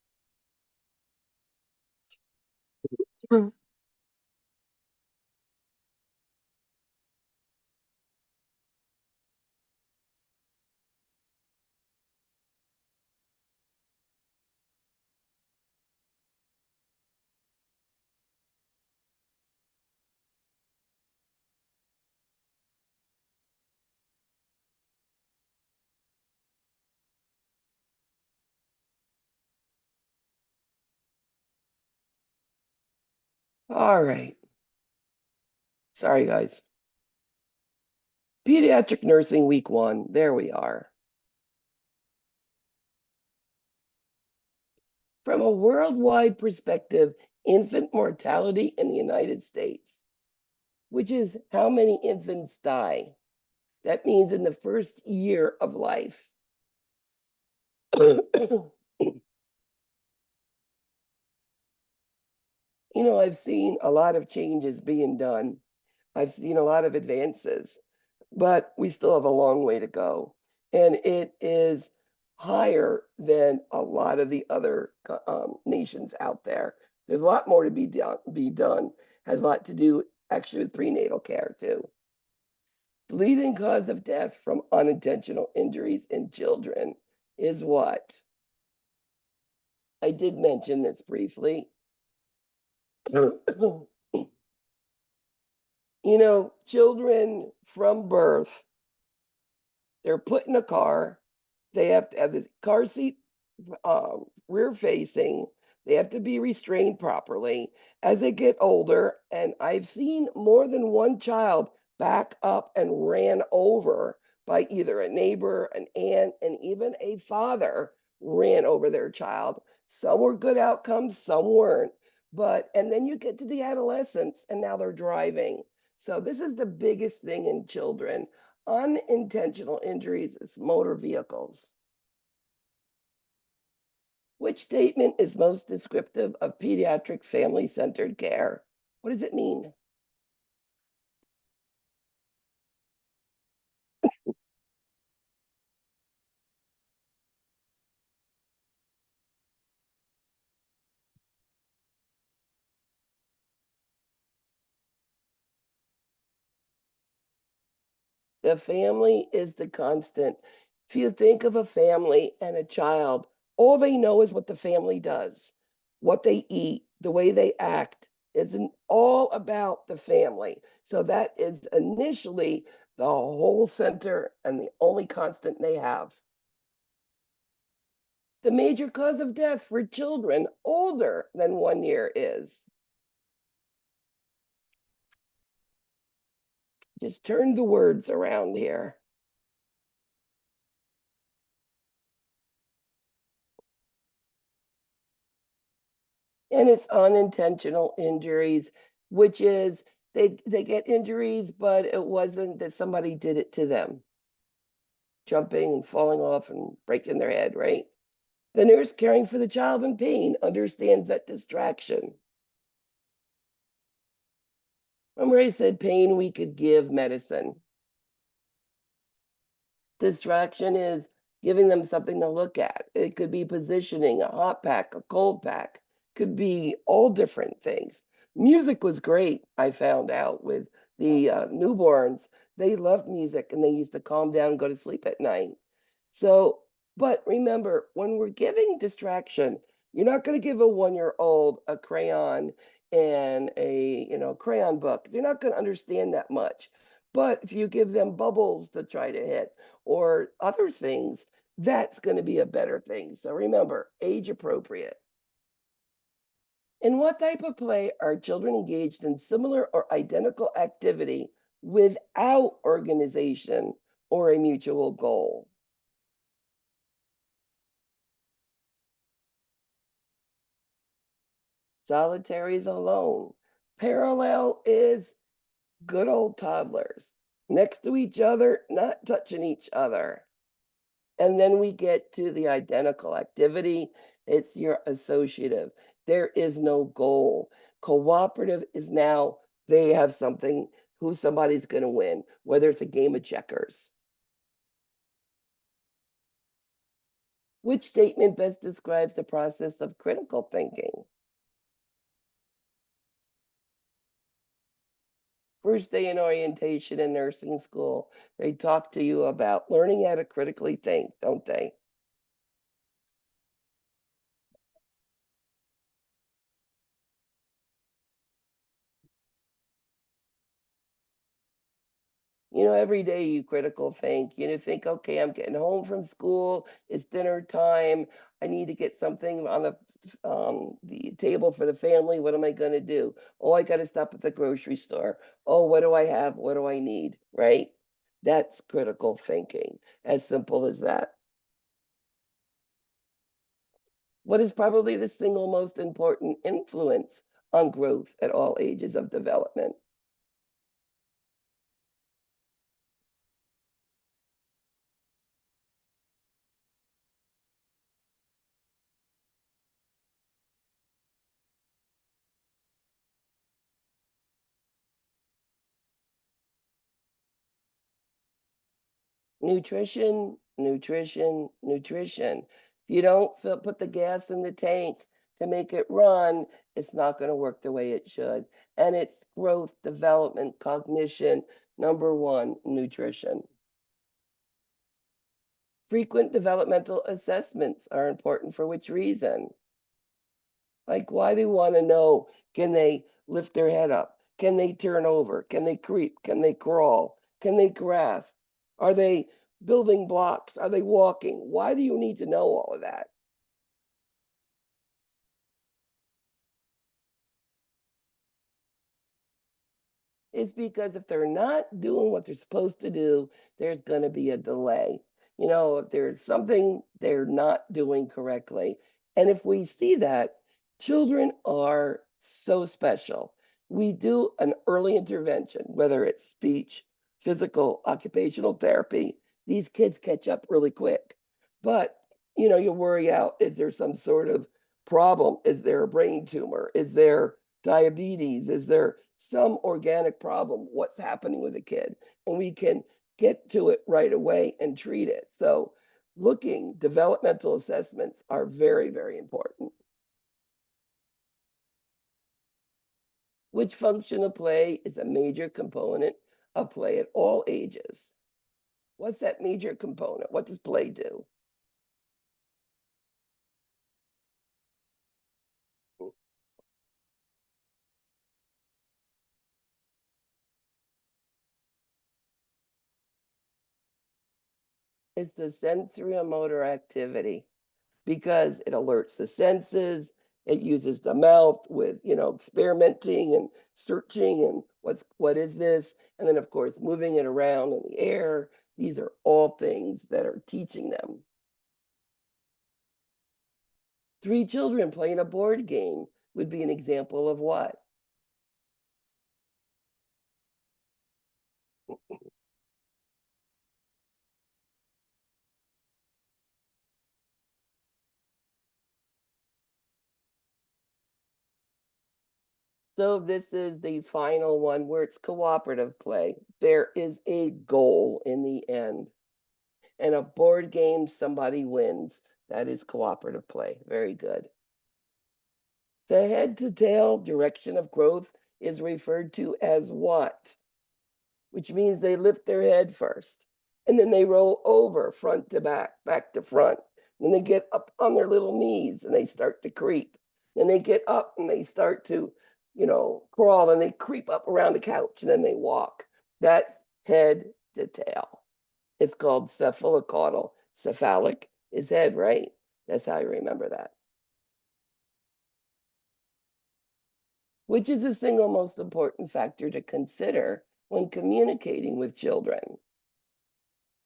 All right. Sorry, guys. Pediatric nursing week 1. There we are. From a worldwide perspective, infant mortality in the United States, which is how many infants die. That means in the first year of life. You know, I've seen a lot of changes being done. I've seen a lot of advances, but we still have a long way to go. And it is higher than a lot of the other nations out there. There's a lot more to be done. Has a lot to do actually with prenatal care too. The leading cause of death from unintentional injuries in children is what? I did mention this briefly. You know, children from birth They're put in a car. They have to have this car seat rear facing. They have to be restrained properly as they get older. And I've seen more than one child back up and ran over by either a neighbor, an aunt, and even a father ran over their child. Some were good outcomes, some weren't. And then you get to the adolescents and now they're driving. So this is the biggest thing in children. Unintentional injuries is motor vehicles. Which statement is most descriptive of pediatric family-centered care? What does it mean? The family is the constant. If you think of a family and a child, all they know is what the family does, what they eat, the way they act. It's all about the family. So that is initially the whole center and the only constant they have. The major cause of death for children older than 1 year is. Just turn the words around here. And it's unintentional injuries, which is they get injuries, but it wasn't that somebody did it to them. Jumping and falling off and breaking their head, right? The nurse caring for the child in pain understands that distraction. Remember I said pain, we could give medicine. Distraction is giving them something to look at. It could be positioning, a hot pack, a cold pack, could be all different things. Music was great, I found out with the newborns. They loved music and they used to calm down and go to sleep at night. So, but remember, when we're giving distraction, you're not going to give a 1-year-old a crayon and a crayon book. They're not going to understand that much. But if you give them bubbles to try to hit or other things, that's going to be a better thing. So remember, age appropriate. In what type of play are children engaged in similar or identical activity without organization or a mutual goal? Solitary is alone. Parallel is good old toddlers next to each other, not touching each other. And then we get to the identical activity. It's your associative. There is no goal. Cooperative is now they have something who somebody's going to win, whether it's a game of checkers. Which statement best describes the process of critical thinking? First day in orientation in nursing school, they talk to you about learning how to critically think, don't they? Every day you critical think, think, okay, I'm getting home from school, it's dinner time, I need to get something on the table for the family, what am I going to do? Oh, I got to stop at the grocery store. Oh, what do I have? What do I need? Right? That's critical thinking, as simple as that. What is probably the single most important influence on growth at all ages of development? Nutrition, nutrition, nutrition. If you don't put the gas in the tank to make it run, it's not going to work the way it should. And it's growth, development, cognition. Number one, nutrition. Frequent developmental assessments are important for which reason? Like, why do you want to know, can they lift their head up? Can they turn over? Can they creep? Can they crawl? Can they grasp? Are they building blocks? Are they walking? Why do you need to know all of that? It's because if they're not doing what they're supposed to do, there's going to be a delay. You know, if there's something they're not doing correctly. And if we see that, children are so special. We do an early intervention, whether it's speech, physical, occupational therapy. These kids catch up really quick. But, you know, you worry out, is there some sort of problem? Is there a brain tumor? Is there diabetes? Is there some organic problem? What's happening with the kid? And we can get to it right away and treat it. So developmental assessments are very, very important. Which function of play is a major component of play at all ages? What's that major component? What does play do? It's the sensorimotor activity because it alerts the senses. It uses the mouth with, you know, experimenting and searching and what is this? And then of course, moving it around in the air. These are all things that are teaching them. 3 children playing a board game would be an example of what? So this is the final one where it's cooperative play. There is a goal in the end. And a board game, somebody wins. That is cooperative play. Very good. The head to tail direction of growth is referred to as what? Which means they lift their head first. And then they roll over front to back, back to front. Then they get up on their little knees and they start to creep. Then they get up and they start to, you know, crawl and they creep up around the couch and then they walk. That's head to tail. It's called cephalocaudal. Cephalic is head, right? That's how you remember that. Which is the single most important factor to consider when communicating with children?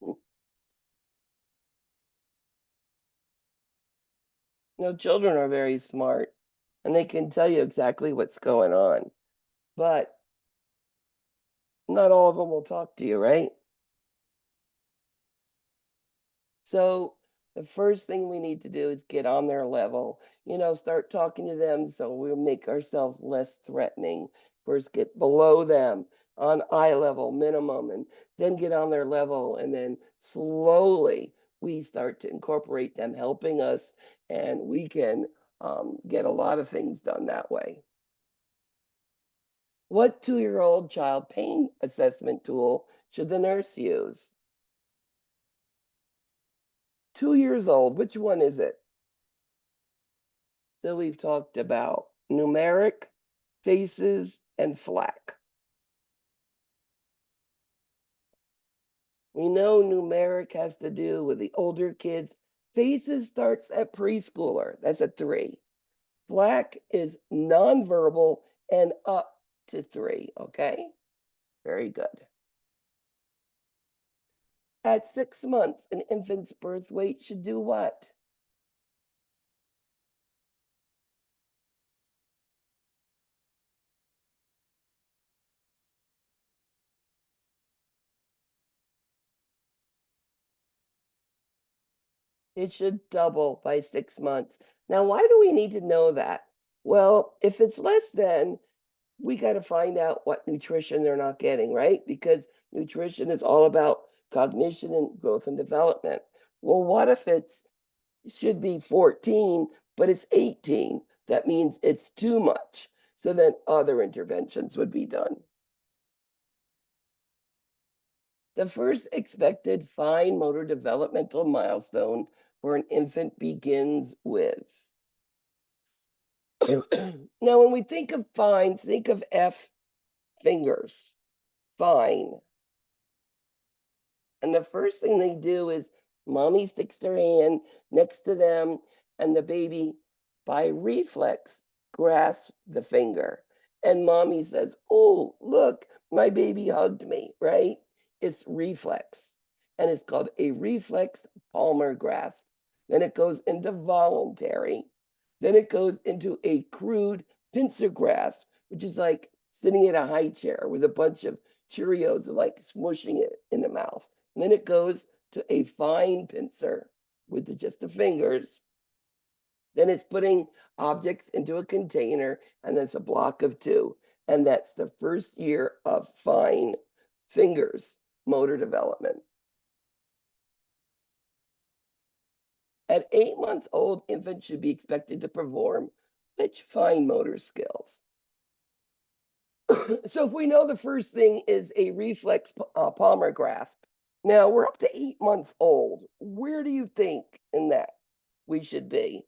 You know, children are very smart and they can tell you exactly what's going on, but not all of them will talk to you, right? So the first thing we need to do is get on their level, you know, start talking to them so we'll make ourselves less threatening. First, get below them on eye level minimum, and then get on their level. And then slowly we start to incorporate them helping us, and we can get a lot of things done that way. What 2-year-old child pain assessment tool should the nurse use? 2 years old, which one is it? So we've talked about numeric, faces, and FLAC. We know numeric has to do with the older kids. Faces starts at preschooler, that's a 3. FLAC is nonverbal and up to 3, okay? Very good. At 6 months, an infant's birth weight should do what? It should double by 6 months. Now, why do we need to know that? Well, if it's less than, we got to find out what nutrition they're not getting, right? Because nutrition is all about cognition and growth and development. Well, what if it should be 14, but it's 18? That means it's too much. So then other interventions would be done. The first expected fine motor developmental milestone for an infant begins with. Now, when we think of fine, think of F, fingers, fine. And the first thing they do is mommy sticks their hand next to them, and the baby, by reflex, grasps the finger. And mommy says, "Oh, look, my baby hugged me," right? It's reflex. And it's called a reflex palmar grasp. Then it goes into voluntary. Then it goes into a crude pincer grasp, which is like sitting in a high chair with a bunch of Cheerios and like smushing it in the mouth. And then it goes to a fine pincer with just the fingers. Then it's putting objects into a container, and there's a block of two. And that's the first year of fine fingers motor development. At 8 months old, infants should be expected to perform which fine motor skills? So if we know the first thing is a reflex palmar grasp, now we're up to 8 months old. Where do you think in that we should be?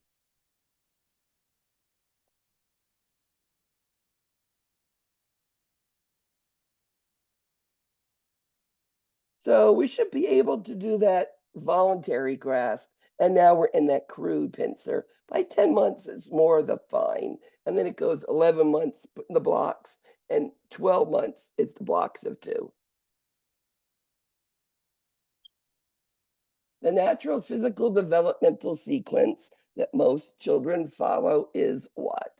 So we should be able to do that voluntary grasp. And now we're in that crude pincer. By 10 months, it's more of the fine. And then it goes 11 months, putting the blocks, and 12 months, it's the blocks of two. The natural physical developmental sequence that most children follow is what?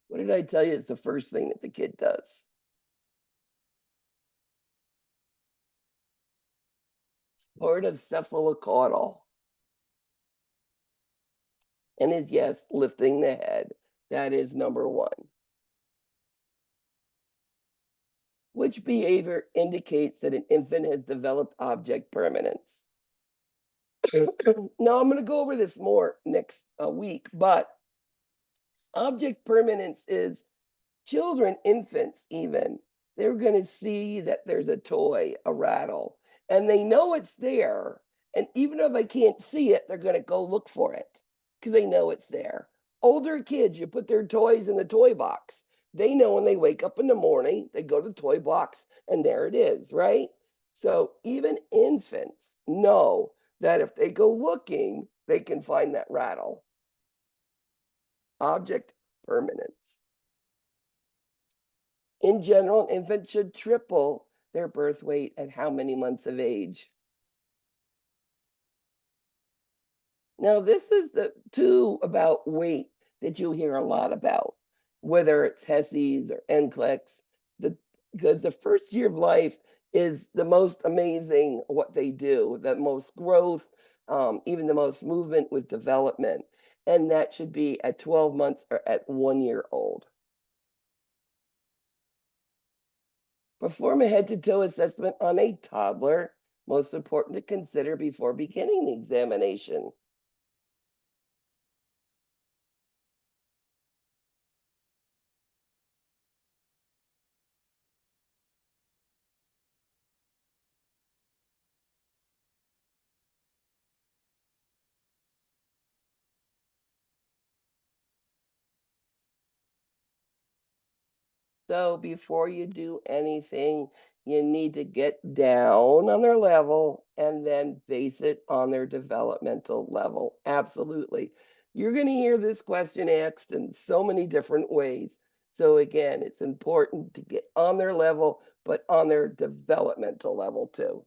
What did I tell you? It's the first thing that the kid does. Part of cephalocaudal. And is, yes, lifting the head. That is number one. Which behavior indicates that an infant has developed object permanence? Now, I'm going to go over this more next week, but object permanence is children, infants even, they're going to see that there's a toy, a rattle, and they know it's there. And even if they can't see it, they're going to go look for it because they know it's there. Older kids, you put their toys in the toy box. They know when they wake up in the morning, they go to the toy box and there it is, right? So even infants know that if they go looking, they can find that rattle. Object permanence. In general, an infant should triple their birth weight at how many months of age? Now, this is the two about weight that you hear a lot about, whether it's Hesse's or NCLEX, because the first year of life is the most amazing what they do, the most growth, even the most movement with development. And that should be at 12 months or at 1 year old. Perform a head-to-toe assessment on a toddler, most important to consider before beginning the examination. So before you do anything, you need to get down on their level and then base it on their developmental level. Absolutely. You're going to hear this question asked in so many different ways. So again, it's important to get on their level, but on their developmental level too.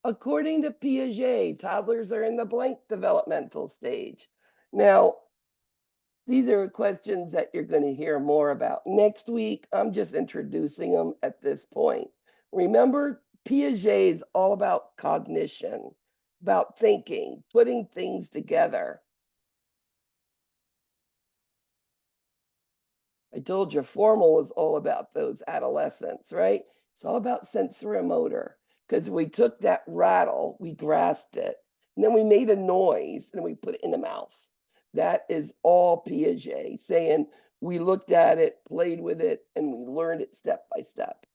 According to Piaget, toddlers are in the blank developmental stage. Now, these are questions that you're going to hear more about. Next week, I'm just introducing them at this point. Remember, Piaget is all about cognition, about thinking, putting things together. I told you formal is all about those adolescents, right? It's all about sensoromotor because we took that rattle, we grasped it, and then we made a noise and we put it in the mouth. That is all Piaget saying we looked at it, played with it, and we learned it step by step.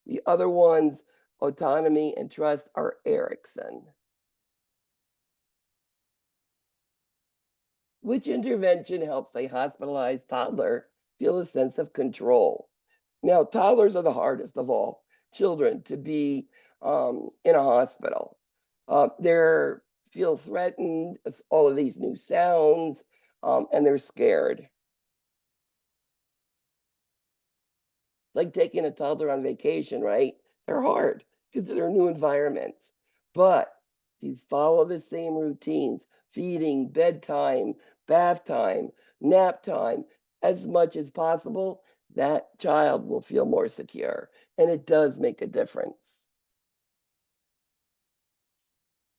The other ones, autonomy and trust, are Erickson. Which intervention helps a hospitalized toddler feel a sense of control? Now, toddlers are the hardest of all children to be in a hospital. They're feel threatened, all of these new sounds, and they're scared. It's like taking a toddler on vacation, right? They're hard because they're new environments. But if you follow the same routines, feeding, bedtime, bath time, nap time, as much as possible, that child will feel more secure. And it does make a difference.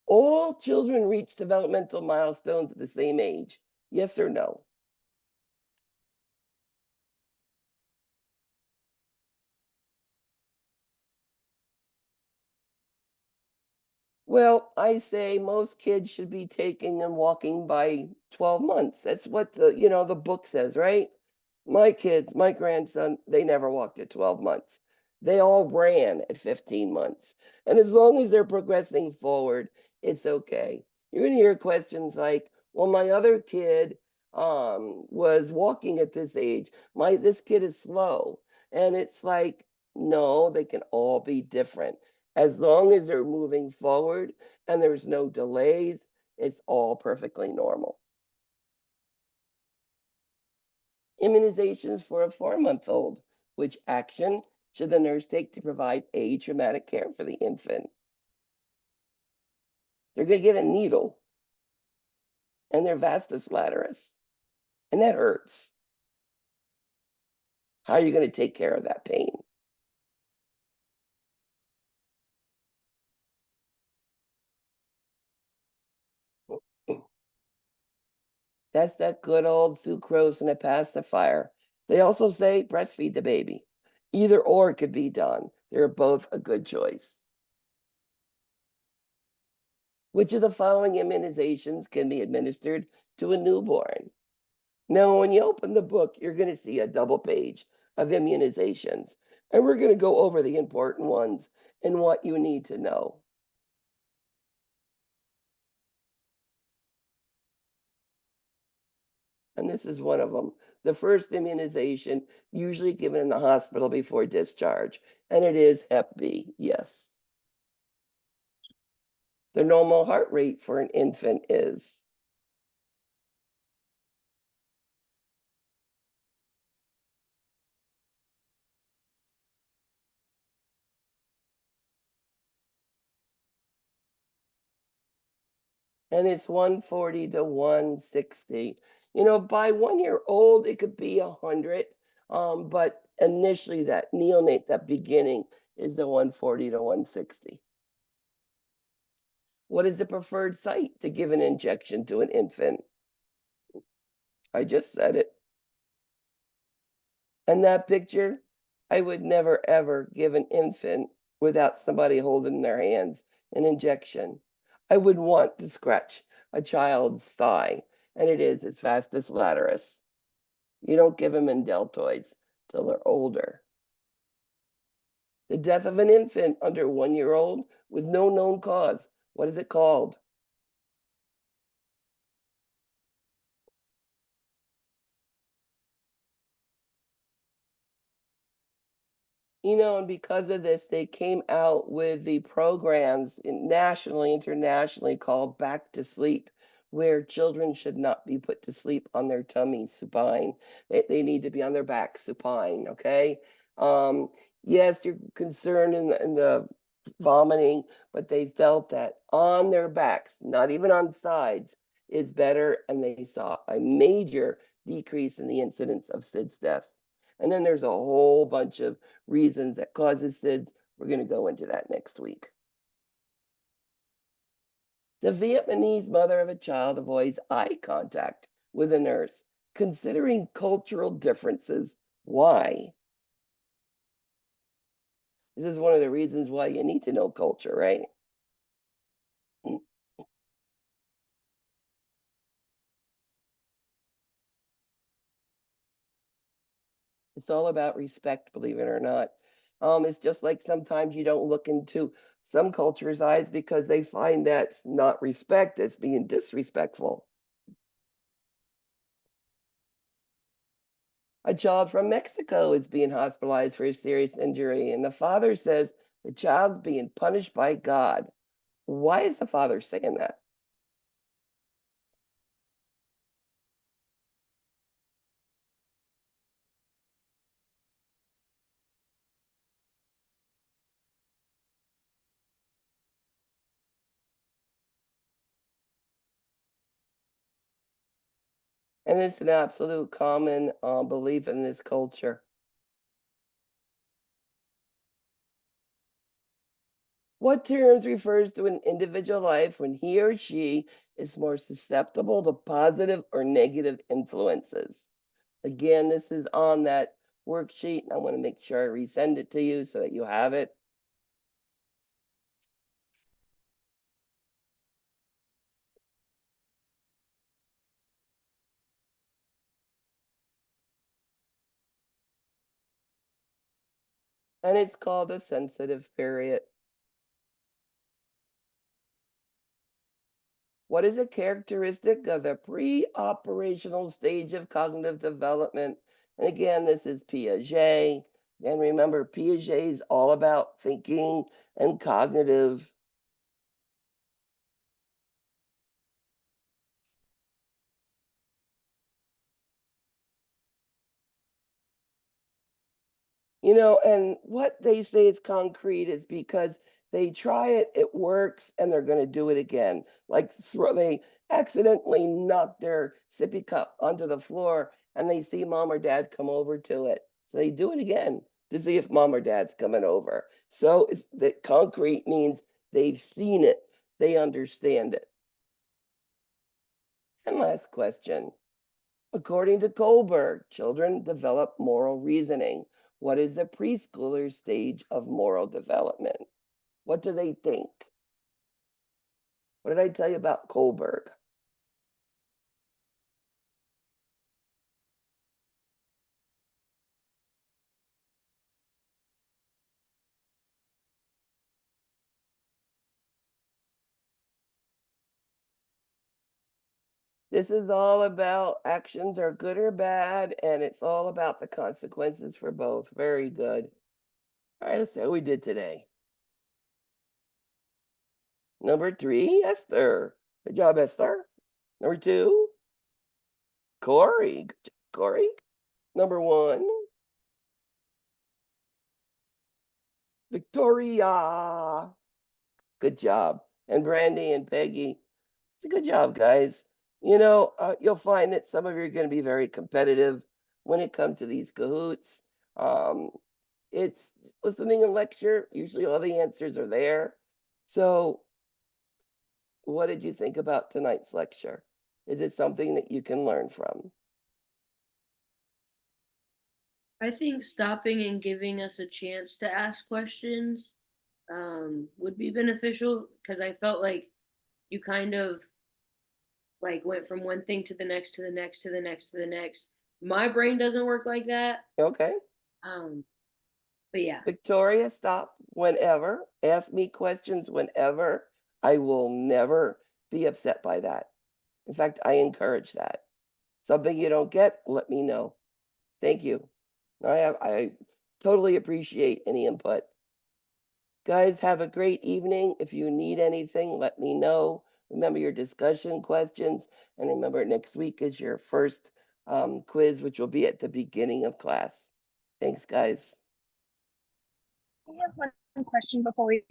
All children reach developmental milestones at the same age. Yes or no? Well, I say most kids should be taking and walking by 12 months. That's what the book says, right? My kids, my grandson, they never walked at 12 months. They all ran at 15 months. And as long as they're progressing forward, it's okay. You're going to hear questions like, well, my other kid was walking at this age. This kid is slow. And it's like, no, they can all be different. As long as they're moving forward and there's no delays, it's all perfectly normal. Immunizations for a 4-month-old. Which action should the nurse take to provide traumatic care for the infant? They're going to get a needle and their vastus lateralis, and that hurts. How are you going to take care of that pain? That's that good old sucrose and a pacifier. They also say breastfeed the baby. Either or could be done. They're both a good choice. Which of the following immunizations can be administered to a newborn? Now, when you open the book, you're going to see a double page of immunizations, and we're going to go over the important ones and what you need to know. And this is one of them. The first immunization, usually given in the hospital before discharge, and it is Hep B, yes. The normal heart rate for an infant is. And it's 140 to 160. By 1 year old, it could be 100. But initially, that neonate, that beginning, is the 140 to 160. What is the preferred site to give an injection to an infant? I just said it. And that picture, I would never ever give an infant without somebody holding their hands an injection. I would want to scratch a child's thigh, and it is its vastus lateralis. You don't give them in deltoids till they're older. The death of an infant under 1 year old with no known cause. What is it called? And because of this, they came out with the programs nationally, internationally called Back to Sleep, where children should not be put to sleep on their tummy supine. They need to be on their back supine, okay? Yes, you're concerned in the vomiting, but they felt that on their backs, not even on sides, is better, and they saw a major decrease in the incidence of SIDS deaths. And then there's a whole bunch of reasons that causes SIDS. We're going to go into that next week. The Vietnamese mother of a child avoids eye contact with a nurse, considering cultural differences. Why? This is one of the reasons why you need to know culture, right? It's all about respect, believe it or not. It's just like sometimes you don't look into some cultures' eyes because they find that not respect, it's being disrespectful. A child from Mexico is being hospitalized for a serious injury, and the father says the child's being punished by God. Why is the father saying that? And it's an absolute common belief in this culture. What terms refers to an individual life when he or she is more susceptible to positive or negative influences? Again, this is on that worksheet, and I want to make sure I resend it to you so that you have it. And it's called a sensitive period. What is a characteristic of the pre-operational stage of cognitive development? And again, this is Piaget. And remember, Piaget is all about thinking and cognitive. You know, and what they say is concrete is because they try it, it works, and they're going to do it again. Like they accidentally knock their sippy cup onto the floor and they see mom or dad come over to it. So they do it again to see if mom or dad's coming over. So it's that concrete means they've seen it, they understand it. And last question. According to Kohlberg, children develop moral reasoning. What is the preschooler stage of moral development? What do they think? What did I tell you about Kohlberg? This is all about actions are good or bad, and it's all about the consequences for both. Very good. All right, let's see how we did today. Number 3, Esther. Good job, Esther. Number 2, Corey. Good job, Corey. Number 1, Victoria. Good job. And Brandy and Peggy. It's a good job, guys. You know, you'll find that some of you are going to be very competitive when it comes to these Kahoots. It's listening a lecture. Usually all the answers are there. So what did you think about tonight's lecture? Is it something that you can learn from? I think stopping and giving us a chance to ask questions would be beneficial because I felt like you kind of like went from one thing to the next to the next to the next to the next. My brain doesn't work like that. Okay. Um, but yeah. Victoria, stop whenever. Ask me questions whenever. I will never be upset by that. In fact, I encourage that. Something you don't get, let me know. Thank you. I totally appreciate any input. Guys, have a great evening. If you need anything, let me know. Remember your discussion questions. And remember, next week is your first quiz, which will be at the beginning of class. Thanks, guys. I have one question before we